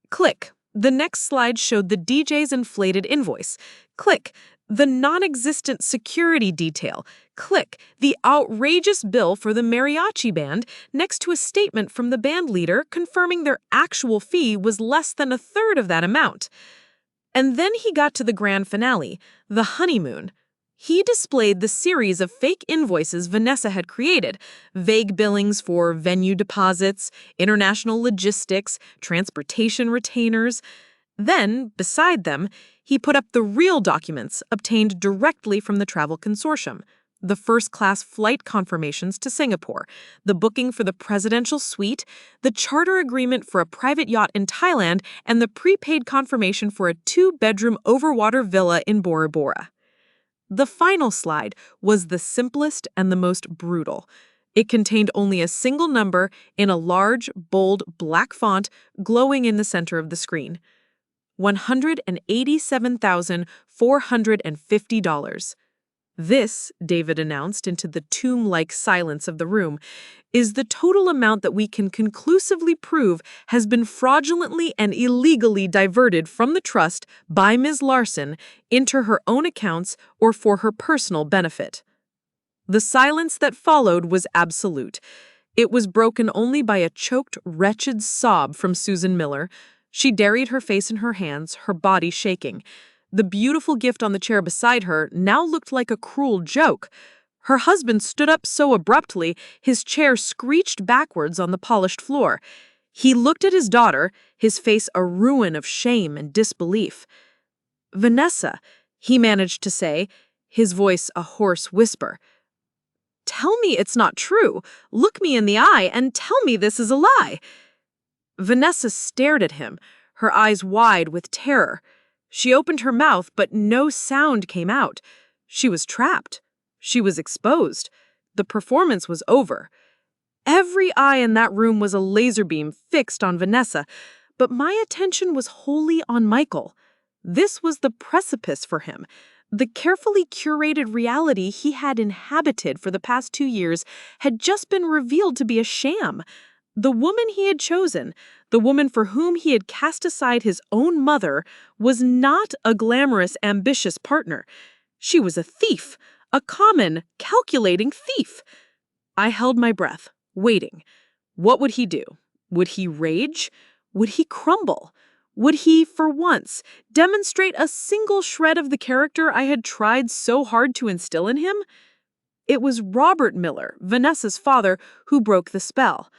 Click. The next slide showed the DJ's inflated invoice. Click. The non-existent security detail. Click. The outrageous bill for the mariachi band next to a statement from the band leader confirming their actual fee was less than a third of that amount. And then he got to the grand finale, the honeymoon. He displayed the series of fake invoices Vanessa had created, vague billings for venue deposits, international logistics, transportation retainers. Then, beside them, he put up the real documents obtained directly from the travel consortium, the first-class flight confirmations to Singapore, the booking for the presidential suite, the charter agreement for a private yacht in Thailand, and the prepaid confirmation for a 2-bedroom overwater villa in Bora Bora. The final slide was the simplest and the most brutal. It contained only a single number in a large, bold, black font glowing in the center of the screen. $187,450. "This," David announced into the tomb-like silence of the room, "is the total amount that we can conclusively prove has been fraudulently and illegally diverted from the trust by Ms. Larson into her own accounts or for her personal benefit." The silence that followed was absolute. It was broken only by a choked, wretched sob from Susan Miller. She buried her face in her hands, her body shaking. The beautiful gift on the chair beside her now looked like a cruel joke. Her husband stood up so abruptly, his chair screeched backwards on the polished floor. He looked at his daughter, his face a ruin of shame and disbelief. "Vanessa," he managed to say, his voice a hoarse whisper. "Tell me it's not true. Look me in the eye and tell me this is a lie." Vanessa stared at him, her eyes wide with terror. She opened her mouth, but no sound came out. She was trapped. She was exposed. The performance was over. Every eye in that room was a laser beam fixed on Vanessa, but my attention was wholly on Michael. This was the precipice for him. The carefully curated reality he had inhabited for the past 2 years had just been revealed to be a sham. The woman he had chosen, the woman for whom he had cast aside his own mother, was not a glamorous, ambitious partner. She was a thief, a common, calculating thief. I held my breath, waiting. What would he do? Would he rage? Would he crumble? Would he, for once, demonstrate a single shred of the character I had tried so hard to instill in him? It was Robert Miller, Vanessa's father, who broke the spell.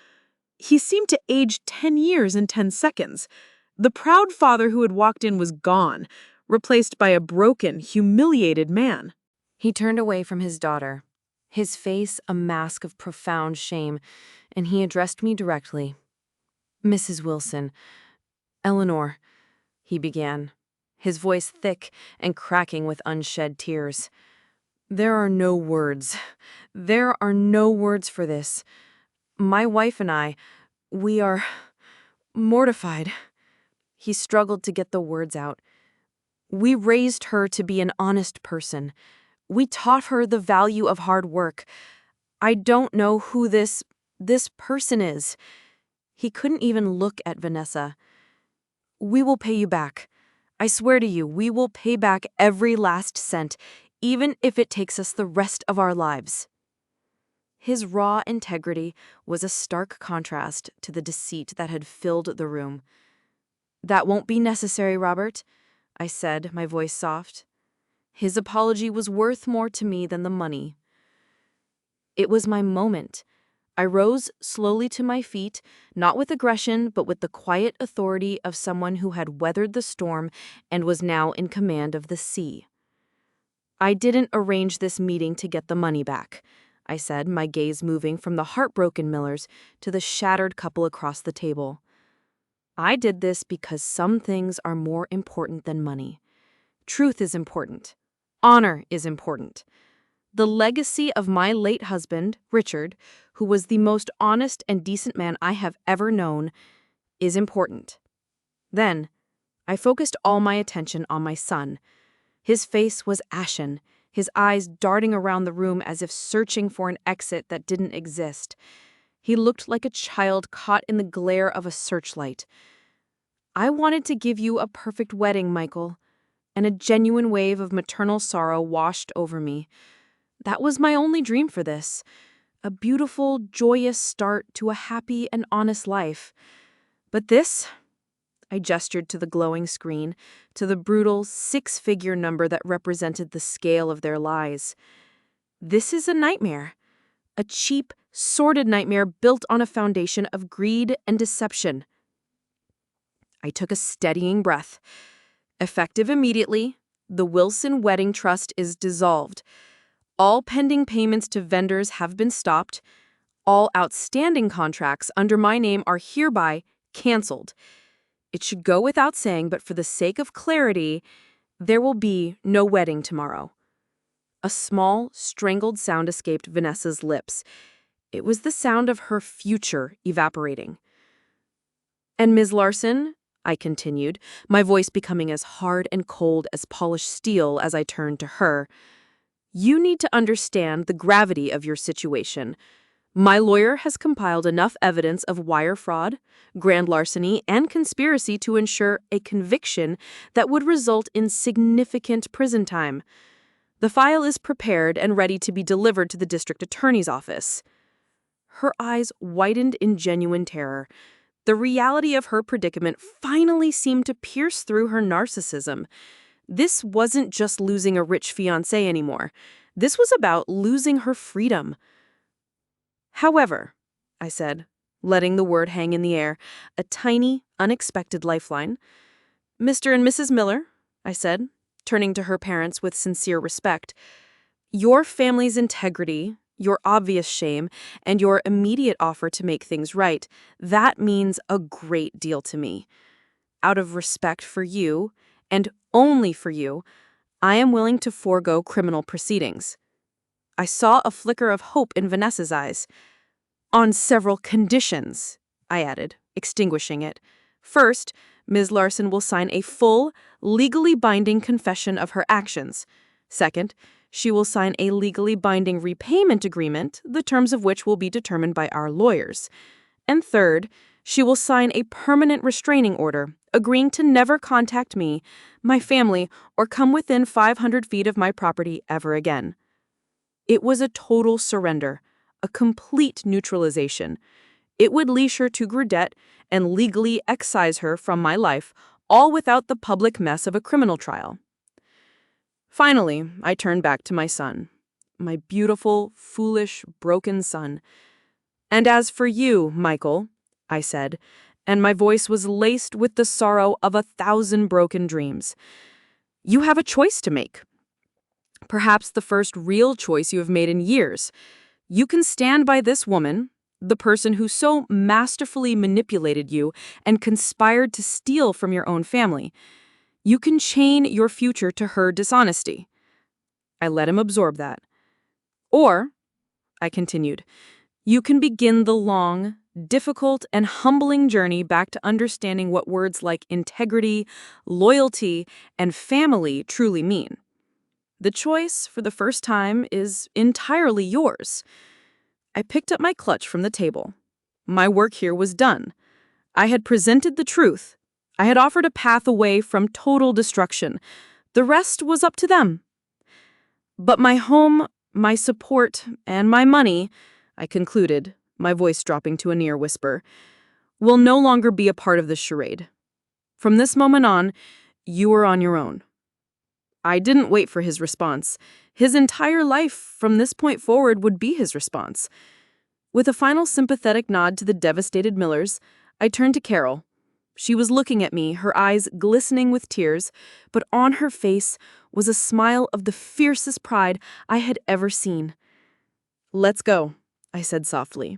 He seemed to age 10 years in 10 seconds. The proud father who had walked in was gone, replaced by a broken, humiliated man. He turned away from his daughter, his face a mask of profound shame, and he addressed me directly. "Mrs. Wilson, Eleanor," he began, his voice thick and cracking with unshed tears. "There are no words. There are no words for this. My wife and I, we are mortified." He struggled to get the words out. "We raised her to be an honest person. We taught her the value of hard work. I don't know who this person is." He couldn't even look at Vanessa. "We will pay you back. I swear to you, we will pay back every last cent, even if it takes us the rest of our lives." His raw integrity was a stark contrast to the deceit that had filled the room. "That won't be necessary, Robert," I said, my voice soft. His apology was worth more to me than the money. It was my moment. I rose slowly to my feet, not with aggression, but with the quiet authority of someone who had weathered the storm and was now in command of the sea. "I didn't arrange this meeting to get the money back," I said, my gaze moving from the heartbroken Millers to the shattered couple across the table. "I did this because some things are more important than money. Truth is important. Honor is important. The legacy of my late husband, Richard, who was the most honest and decent man I have ever known, is important." Then, I focused all my attention on my son. His face was ashen, his eyes darting around the room as if searching for an exit that didn't exist. He looked like a child caught in the glare of a searchlight. "I wanted to give you a perfect wedding, Michael," and a genuine wave of maternal sorrow washed over me. "That was my only dream for this. A beautiful, joyous start to a happy and honest life. But this," I gestured to the glowing screen, to the brutal 6-figure number that represented the scale of their lies. "This is a nightmare. A cheap, sordid nightmare built on a foundation of greed and deception." I took a steadying breath. "Effective immediately, the Wilson Wedding Trust is dissolved. All pending payments to vendors have been stopped. All outstanding contracts under my name are hereby canceled. It should go without saying, but for the sake of clarity, there will be no wedding tomorrow." A small, strangled sound escaped Vanessa's lips. It was the sound of her future evaporating. "And Ms. Larson," I continued, my voice becoming as hard and cold as polished steel as I turned to her, "you need to understand the gravity of your situation. My lawyer has compiled enough evidence of wire fraud, grand larceny, and conspiracy to ensure a conviction that would result in significant prison time. The file is prepared and ready to be delivered to the district attorney's office." Her eyes widened in genuine terror. The reality of her predicament finally seemed to pierce through her narcissism. This wasn't just losing a rich fiancé anymore. This was about losing her freedom. "However," I said, letting the word hang in the air, a tiny, unexpected lifeline. "Mr. and Mrs. Miller," I said, turning to her parents with sincere respect, "your family's integrity, your obvious shame, and your immediate offer to make things right, that means a great deal to me. Out of respect for you, and only for you, I am willing to forego criminal proceedings." I saw a flicker of hope in Vanessa's eyes. "On several conditions," I added, extinguishing it. "First, Ms. Larson will sign a full, legally binding confession of her actions. Second, she will sign a legally binding repayment agreement, the terms of which will be determined by our lawyers. And third, she will sign a permanent restraining order, agreeing to never contact me, my family, or come within 500 feet of my property ever again." It was a total surrender, a complete neutralization. It would leash her to Gurdette and legally excise her from my life, all without the public mess of a criminal trial. Finally, I turned back to my son, my beautiful, foolish, broken son. "And as for you, Michael," I said, and my voice was laced with the sorrow of 1,000 broken dreams, "you have a choice to make. Perhaps the first real choice you have made in years. You can stand by this woman, the person who so masterfully manipulated you and conspired to steal from your own family. You can chain your future to her dishonesty." I let him absorb that. "Or," I continued, "you can begin the long, difficult, and humbling journey back to understanding what words like integrity, loyalty, and family truly mean. The choice, for the first time, is entirely yours." I picked up my clutch from the table. My work here was done. I had presented the truth. I had offered a path away from total destruction. The rest was up to them. "But my home, my support, and my money," I concluded, my voice dropping to a near whisper, "will no longer be a part of this charade. From this moment on, you are on your own." I didn't wait for his response. His entire life from this point forward would be his response. With a final sympathetic nod to the devastated Millers, I turned to Carol. She was looking at me, her eyes glistening with tears, but on her face was a smile of the fiercest pride I had ever seen. "Let's go," I said softly.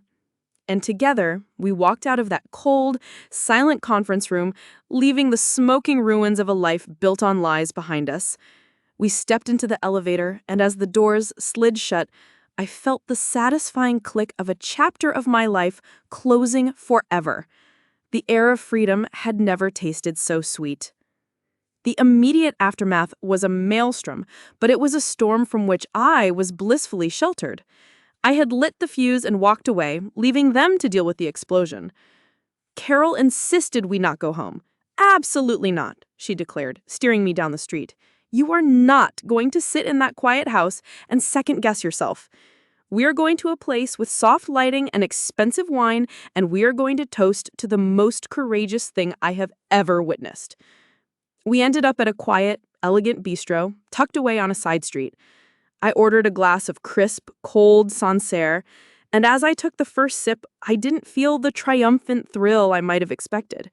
And together, we walked out of that cold, silent conference room, leaving the smoking ruins of a life built on lies behind us. We stepped into the elevator, and as the doors slid shut, I felt the satisfying click of a chapter of my life closing forever. The air of freedom had never tasted so sweet. The immediate aftermath was a maelstrom, but it was a storm from which I was blissfully sheltered. I had lit the fuse and walked away, leaving them to deal with the explosion. Carol insisted we not go home. "Absolutely not," she declared, steering me down the street. "You are not going to sit in that quiet house and second-guess yourself. We are going to a place with soft lighting and expensive wine, and we are going to toast to the most courageous thing I have ever witnessed." We ended up at a quiet, elegant bistro, tucked away on a side street. I ordered a glass of crisp, cold Sancerre, and as I took the first sip, I didn't feel the triumphant thrill I might have expected.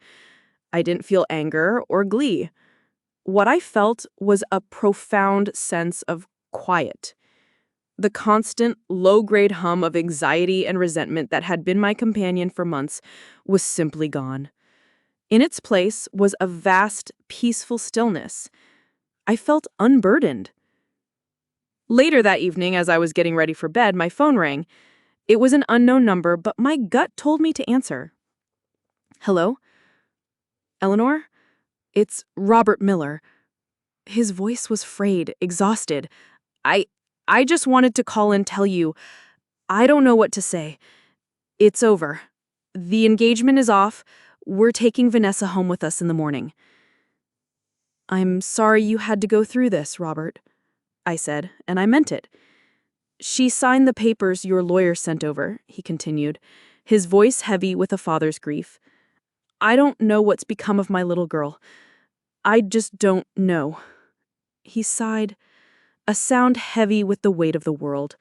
I didn't feel anger or glee. What I felt was a profound sense of quiet. The constant, low-grade hum of anxiety and resentment that had been my companion for months was simply gone. In its place was a vast, peaceful stillness. I felt unburdened. Later that evening, as I was getting ready for bed, my phone rang. It was an unknown number, but my gut told me to answer. "Hello? Eleanor? It's Robert Miller." His voice was frayed, exhausted. I just wanted to call and tell you, I don't know what to say. It's over. The engagement is off. We're taking Vanessa home with us in the morning." "I'm sorry you had to go through this, Robert," I said, and I meant it. "She signed the papers your lawyer sent over," he continued, his voice heavy with a father's grief. "I don't know what's become of my little girl. I just don't know." He sighed, a sound heavy with the weight of the world.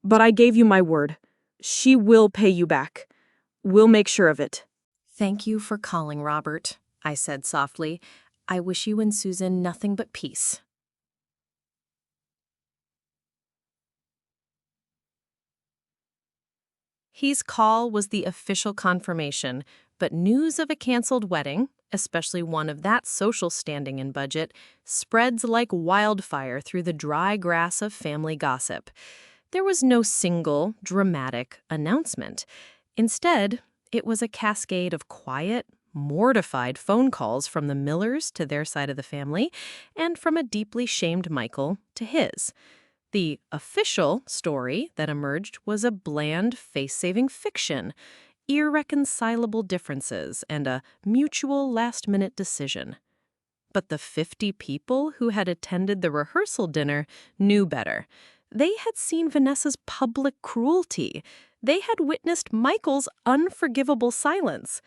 "But I gave you my word. She will pay you back. We'll make sure of it. Thank you for calling, Robert, I said softly. I wish you and Susan nothing but peace. His call was the official confirmation, but news of a canceled wedding, especially one of that social standing and budget, spreads like wildfire through the dry grass of family gossip. There was no single, dramatic announcement. Instead, it was a cascade of quiet, mortified phone calls from the Millers to their side of the family, and from a deeply shamed Michael to his. The official story that emerged was a bland, face-saving fiction, irreconcilable differences, and a mutual last-minute decision. But the 50 people who had attended the rehearsal dinner knew better. They had seen Vanessa's public cruelty. They had witnessed Michael's unforgivable silence.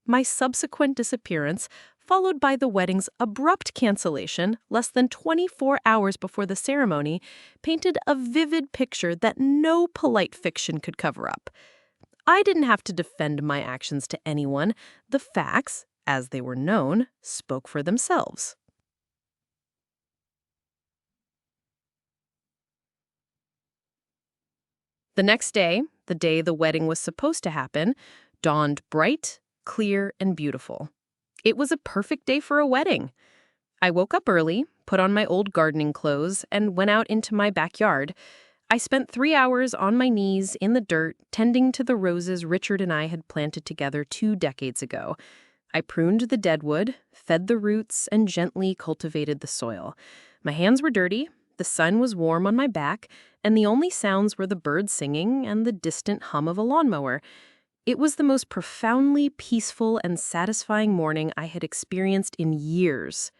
My subsequent disappearance, followed by the wedding's abrupt cancellation less than 24 hours before the ceremony, painted a vivid picture that no polite fiction could cover up. I didn't have to defend my actions to anyone. The facts, as they were known, spoke for themselves. The next day, the day the wedding was supposed to happen, dawned bright, clear, and beautiful. It was a perfect day for a wedding. I woke up early, put on my old gardening clothes, and went out into my backyard. I spent 3 hours on my knees in the dirt, tending to the roses Richard and I had planted together 2 decades ago. I pruned the deadwood, fed the roots, and gently cultivated the soil. My hands were dirty, the sun was warm on my back, and the only sounds were the birds singing and the distant hum of a lawnmower. It was the most profoundly peaceful and satisfying morning I had experienced in years.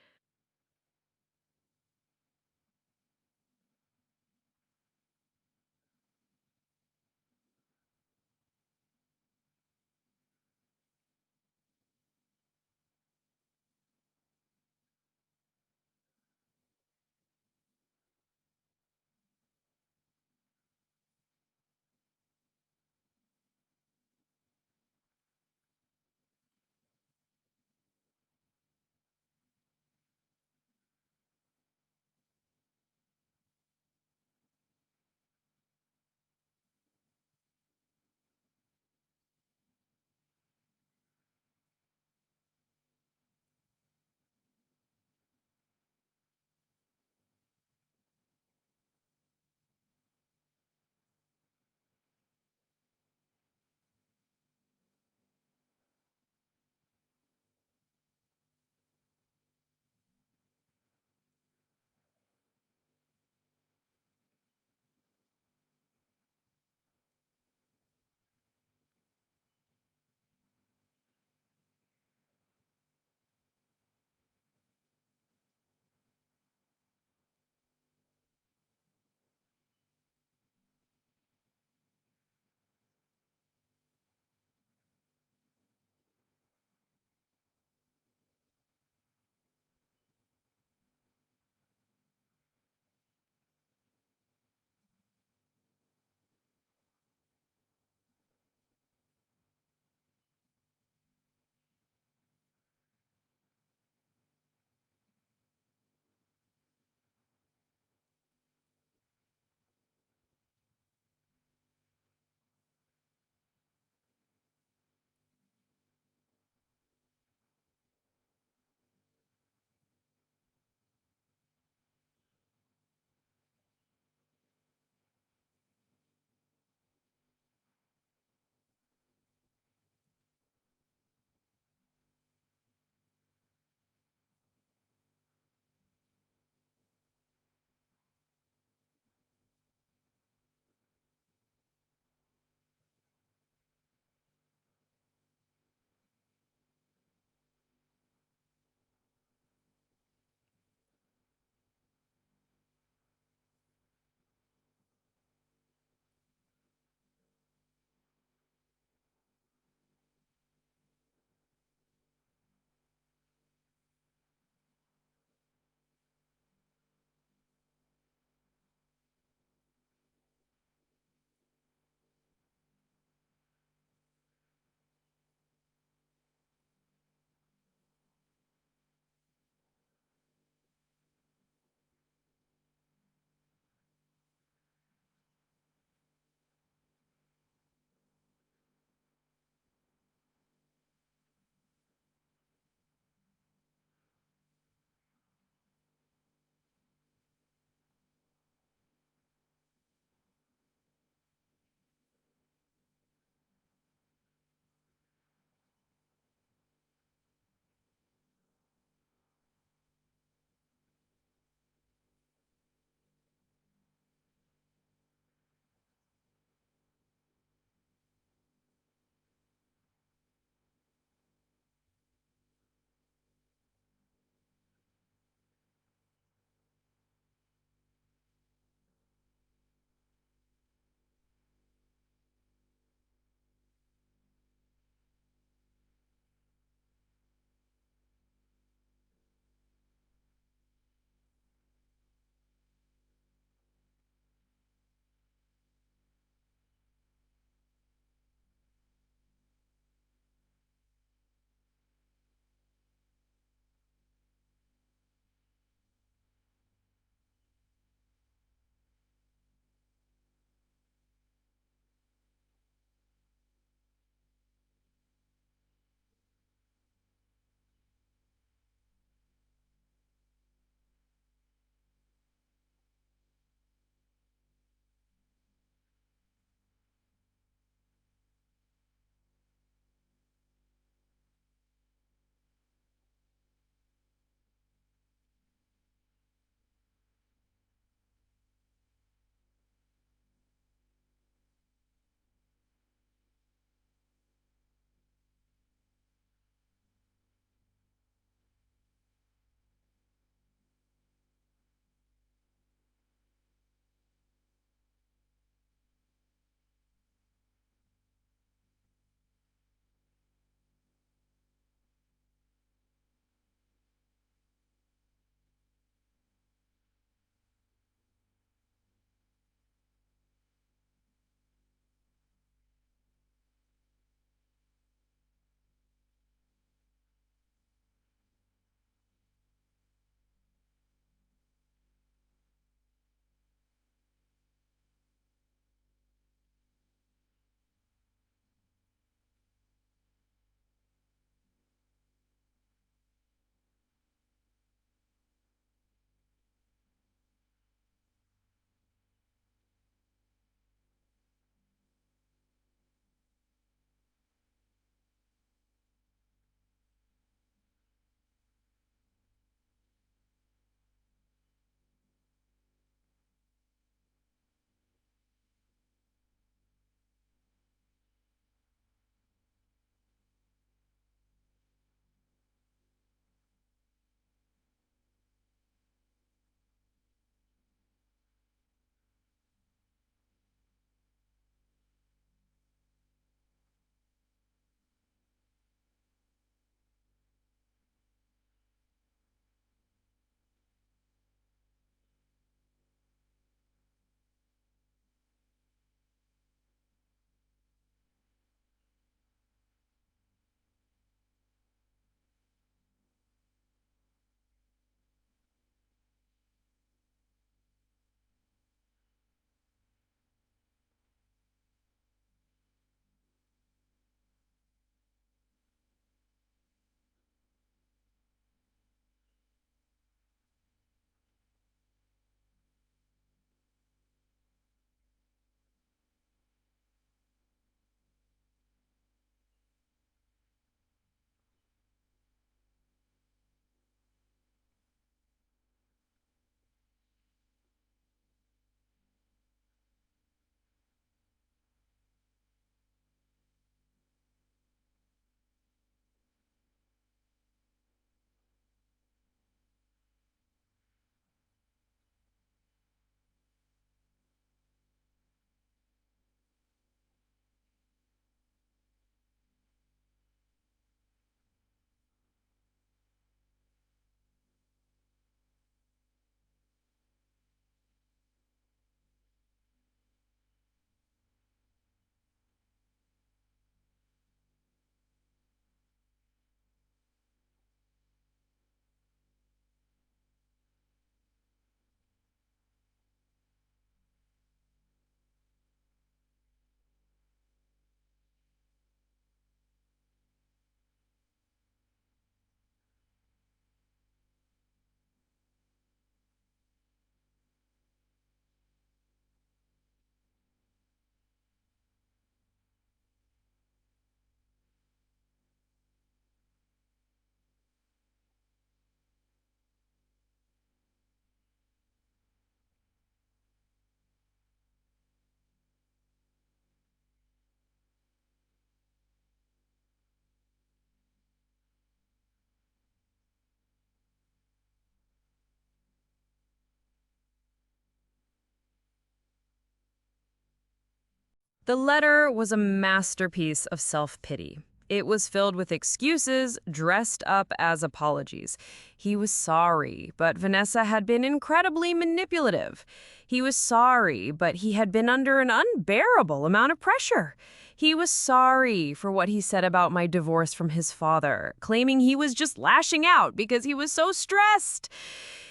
The letter was a masterpiece of self-pity. It was filled with excuses dressed up as apologies. He was sorry, but Vanessa had been incredibly manipulative. He was sorry, but he had been under an unbearable amount of pressure. He was sorry for what he said about my divorce from his father, claiming he was just lashing out because he was so stressed.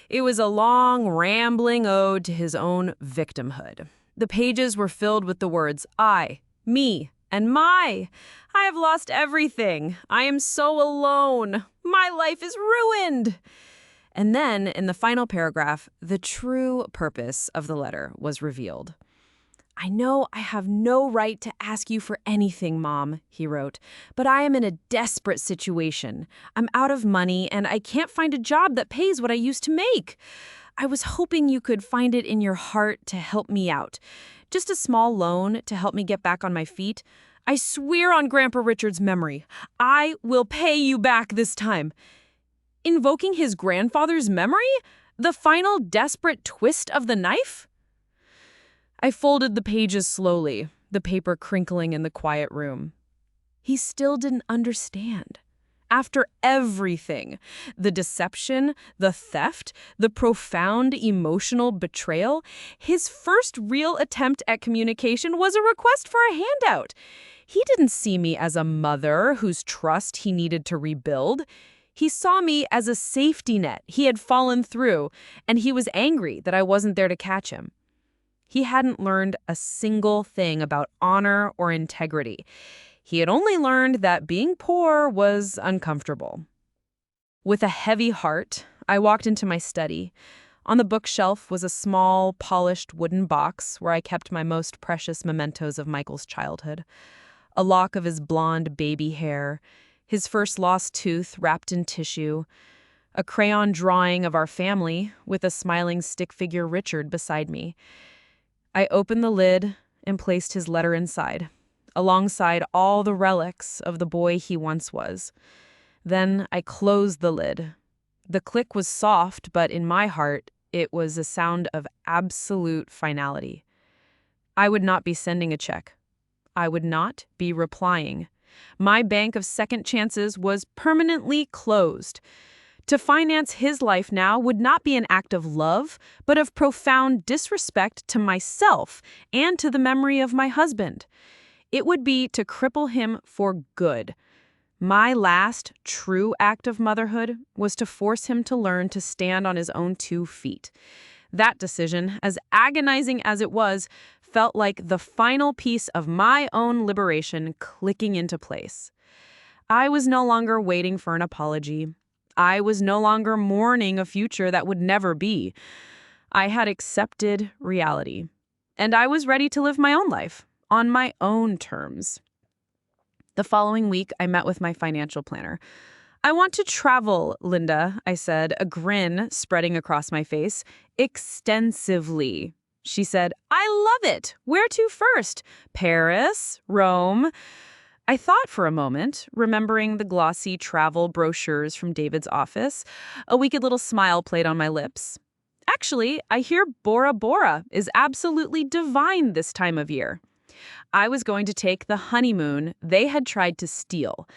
It was a long, rambling ode to his own victimhood. The pages were filled with the words, I, me, and my. I have lost everything. I am so alone. My life is ruined. And then, in the final paragraph, the true purpose of the letter was revealed. I know I have no right to ask you for anything, Mom, he wrote, but I am in a desperate situation. I'm out of money and I can't find a job that pays what I used to make. I was hoping you could find it in your heart to help me out. Just a small loan to help me get back on my feet. I swear on Grandpa Richard's memory, I will pay you back this time. Invoking his grandfather's memory? The final desperate twist of the knife? I folded the pages slowly, the paper crinkling in the quiet room. He still didn't understand. After everything, the deception, the theft, the profound emotional betrayal, his first real attempt at communication was a request for a handout. He didn't see me as a mother whose trust he needed to rebuild. He saw me as a safety net he had fallen through, and he was angry that I wasn't there to catch him. He hadn't learned a single thing about honor or integrity. He had only learned that being poor was uncomfortable. With a heavy heart, I walked into my study. On the bookshelf was a small, polished wooden box where I kept my most precious mementos of Michael's childhood. A lock of his blonde baby hair, his first lost tooth wrapped in tissue, a crayon drawing of our family with a smiling stick figure Richard beside me. I opened the lid and placed his letter inside, alongside all the relics of the boy he once was. Then I closed the lid. The click was soft, but in my heart, it was a sound of absolute finality. I would not be sending a check. I would not be replying. My bank of second chances was permanently closed. To finance his life now would not be an act of love, but of profound disrespect to myself and to the memory of my husband. It would be to cripple him for good. My last true act of motherhood was to force him to learn to stand on his own 2 feet. That decision, as agonizing as it was, felt like the final piece of my own liberation clicking into place. I was no longer waiting for an apology. I was no longer mourning a future that would never be. I had accepted reality, and I was ready to live my own life on my own terms. The following week, I met with my financial planner. I want to travel, Linda, I said, a grin spreading across my face. Extensively. She said, I love it. Where to first? Paris? Rome? I thought for a moment, remembering the glossy travel brochures from David's office. A wicked little smile played on my lips. Actually, I hear Bora Bora is absolutely divine this time of year. I was going to take the honeymoon they had tried to steal.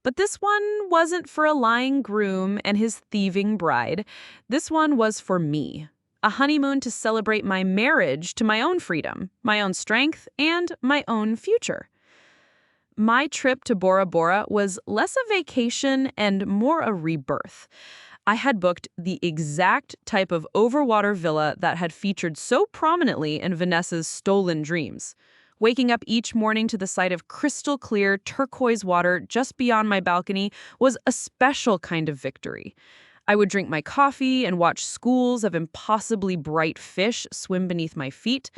But this one wasn't for a lying groom and his thieving bride. This one was for me. A honeymoon to celebrate my marriage to my own freedom, my own strength, and my own future. My trip to Bora Bora was less a vacation and more a rebirth. I had booked the exact type of overwater villa that had featured so prominently in Vanessa's stolen dreams. Waking up each morning to the sight of crystal clear turquoise water just beyond my balcony was a special kind of victory. I would drink my coffee and watch schools of impossibly bright fish swim beneath my feet.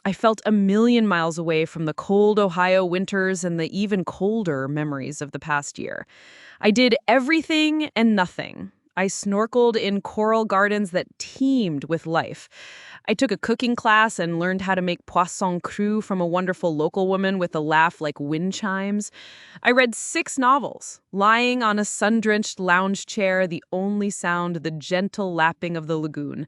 I felt a million miles away from the cold Ohio winters and the even colder memories of the past year. I did everything and nothing. I snorkeled in coral gardens that teemed with life. I took a cooking class and learned how to make poisson cru from a wonderful local woman with a laugh like wind chimes. I read 6 novels, lying on a sun-drenched lounge chair, the only sound the gentle lapping of the lagoon.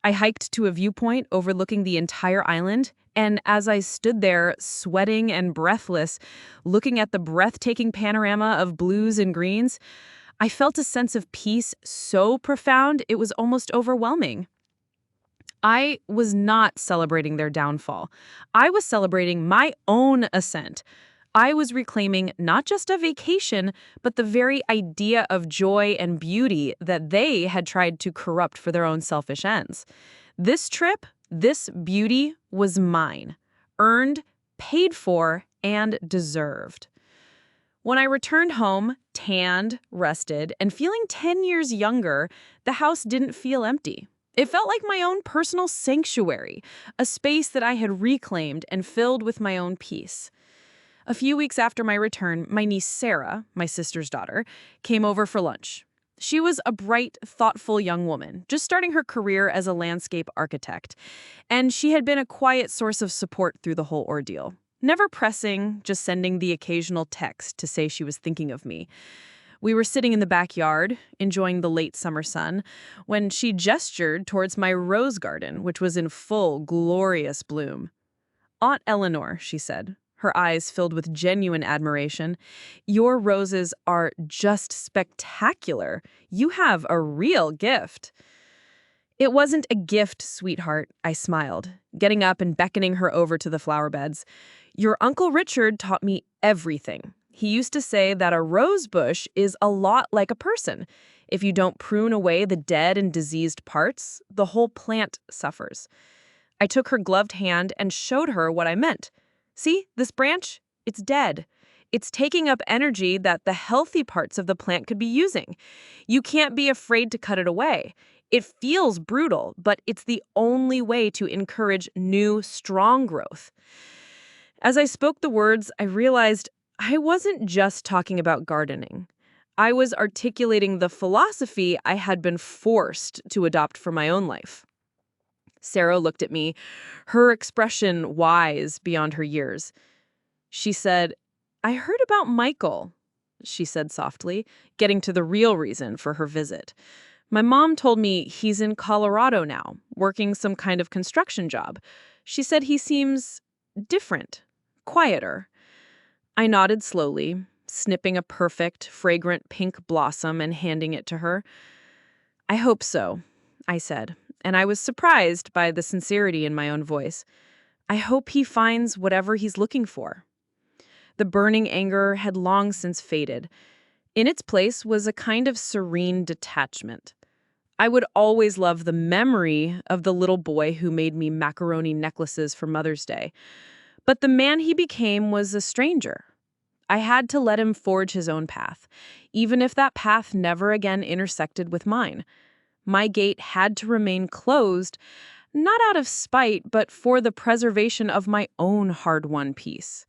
I hiked to a viewpoint overlooking the entire island, and as I stood there, sweating and breathless, looking at the breathtaking panorama of blues and greens, I felt a sense of peace so profound it was almost overwhelming. I was not celebrating their downfall. I was celebrating my own ascent. I was reclaiming not just a vacation, but the very idea of joy and beauty that they had tried to corrupt for their own selfish ends. This trip, this beauty was mine, earned, paid for, and deserved. When I returned home, tanned, rested, and feeling 10 years younger, the house didn't feel empty. It felt like my own personal sanctuary, a space that I had reclaimed and filled with my own peace. A few weeks after my return, my niece Sarah, my sister's daughter, came over for lunch. She was a bright, thoughtful young woman, just starting her career as a landscape architect, and she had been a quiet source of support through the whole ordeal. Never pressing, just sending the occasional text to say she was thinking of me. We were sitting in the backyard, enjoying the late summer sun, when she gestured towards my rose garden, which was in full, glorious bloom. "Aunt Eleanor," she said, her eyes filled with genuine admiration, "your roses are just spectacular. You have a real gift." "It wasn't a gift, sweetheart," I smiled, getting up and beckoning her over to the flower beds. "Your Uncle Richard taught me everything. He used to say that a rose bush is a lot like a person. If you don't prune away the dead and diseased parts, the whole plant suffers." I took her gloved hand and showed her what I meant. "See, this branch? It's dead. It's taking up energy that the healthy parts of the plant could be using. You can't be afraid to cut it away. It feels brutal, but it's the only way to encourage new, strong growth." As I spoke the words, I realized I wasn't just talking about gardening. I was articulating the philosophy I had been forced to adopt for my own life. Sarah looked at me, her expression wise beyond her years. She said, "I heard about Michael," she said softly, getting to the real reason for her visit. "My mom told me he's in Colorado now, working some kind of construction job. She said he seems different, quieter." I nodded slowly, snipping a perfect, fragrant pink blossom and handing it to her. "I hope so," I said, and I was surprised by the sincerity in my own voice. "I hope he finds whatever he's looking for." The burning anger had long since faded. In its place was a kind of serene detachment. I would always love the memory of the little boy who made me macaroni necklaces for Mother's Day. But the man he became was a stranger. I had to let him forge his own path, even if that path never again intersected with mine. My gate had to remain closed, not out of spite, but for the preservation of my own hard-won peace.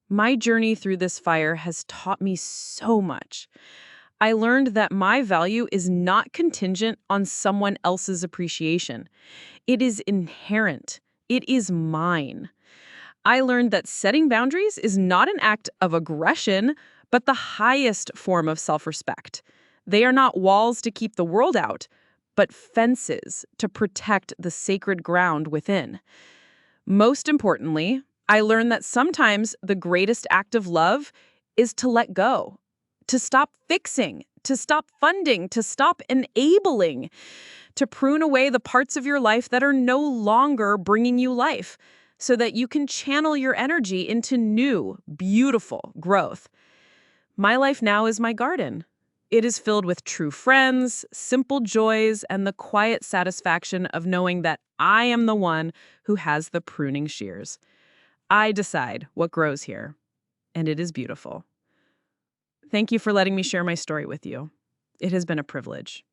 My journey through this fire has taught me so much. I learned that my value is not contingent on someone else's appreciation. It is inherent. It is mine. I learned that setting boundaries is not an act of aggression, but the highest form of self-respect. They are not walls to keep the world out, but fences to protect the sacred ground within. Most importantly, I learned that sometimes the greatest act of love is to let go, to stop fixing, to stop funding, to stop enabling, to prune away the parts of your life that are no longer bringing you life, so that you can channel your energy into new, beautiful growth. My life now is my garden. It is filled with true friends, simple joys, and the quiet satisfaction of knowing that I am the one who has the pruning shears. I decide what grows here, and it is beautiful. Thank you for letting me share my story with you. It has been a privilege.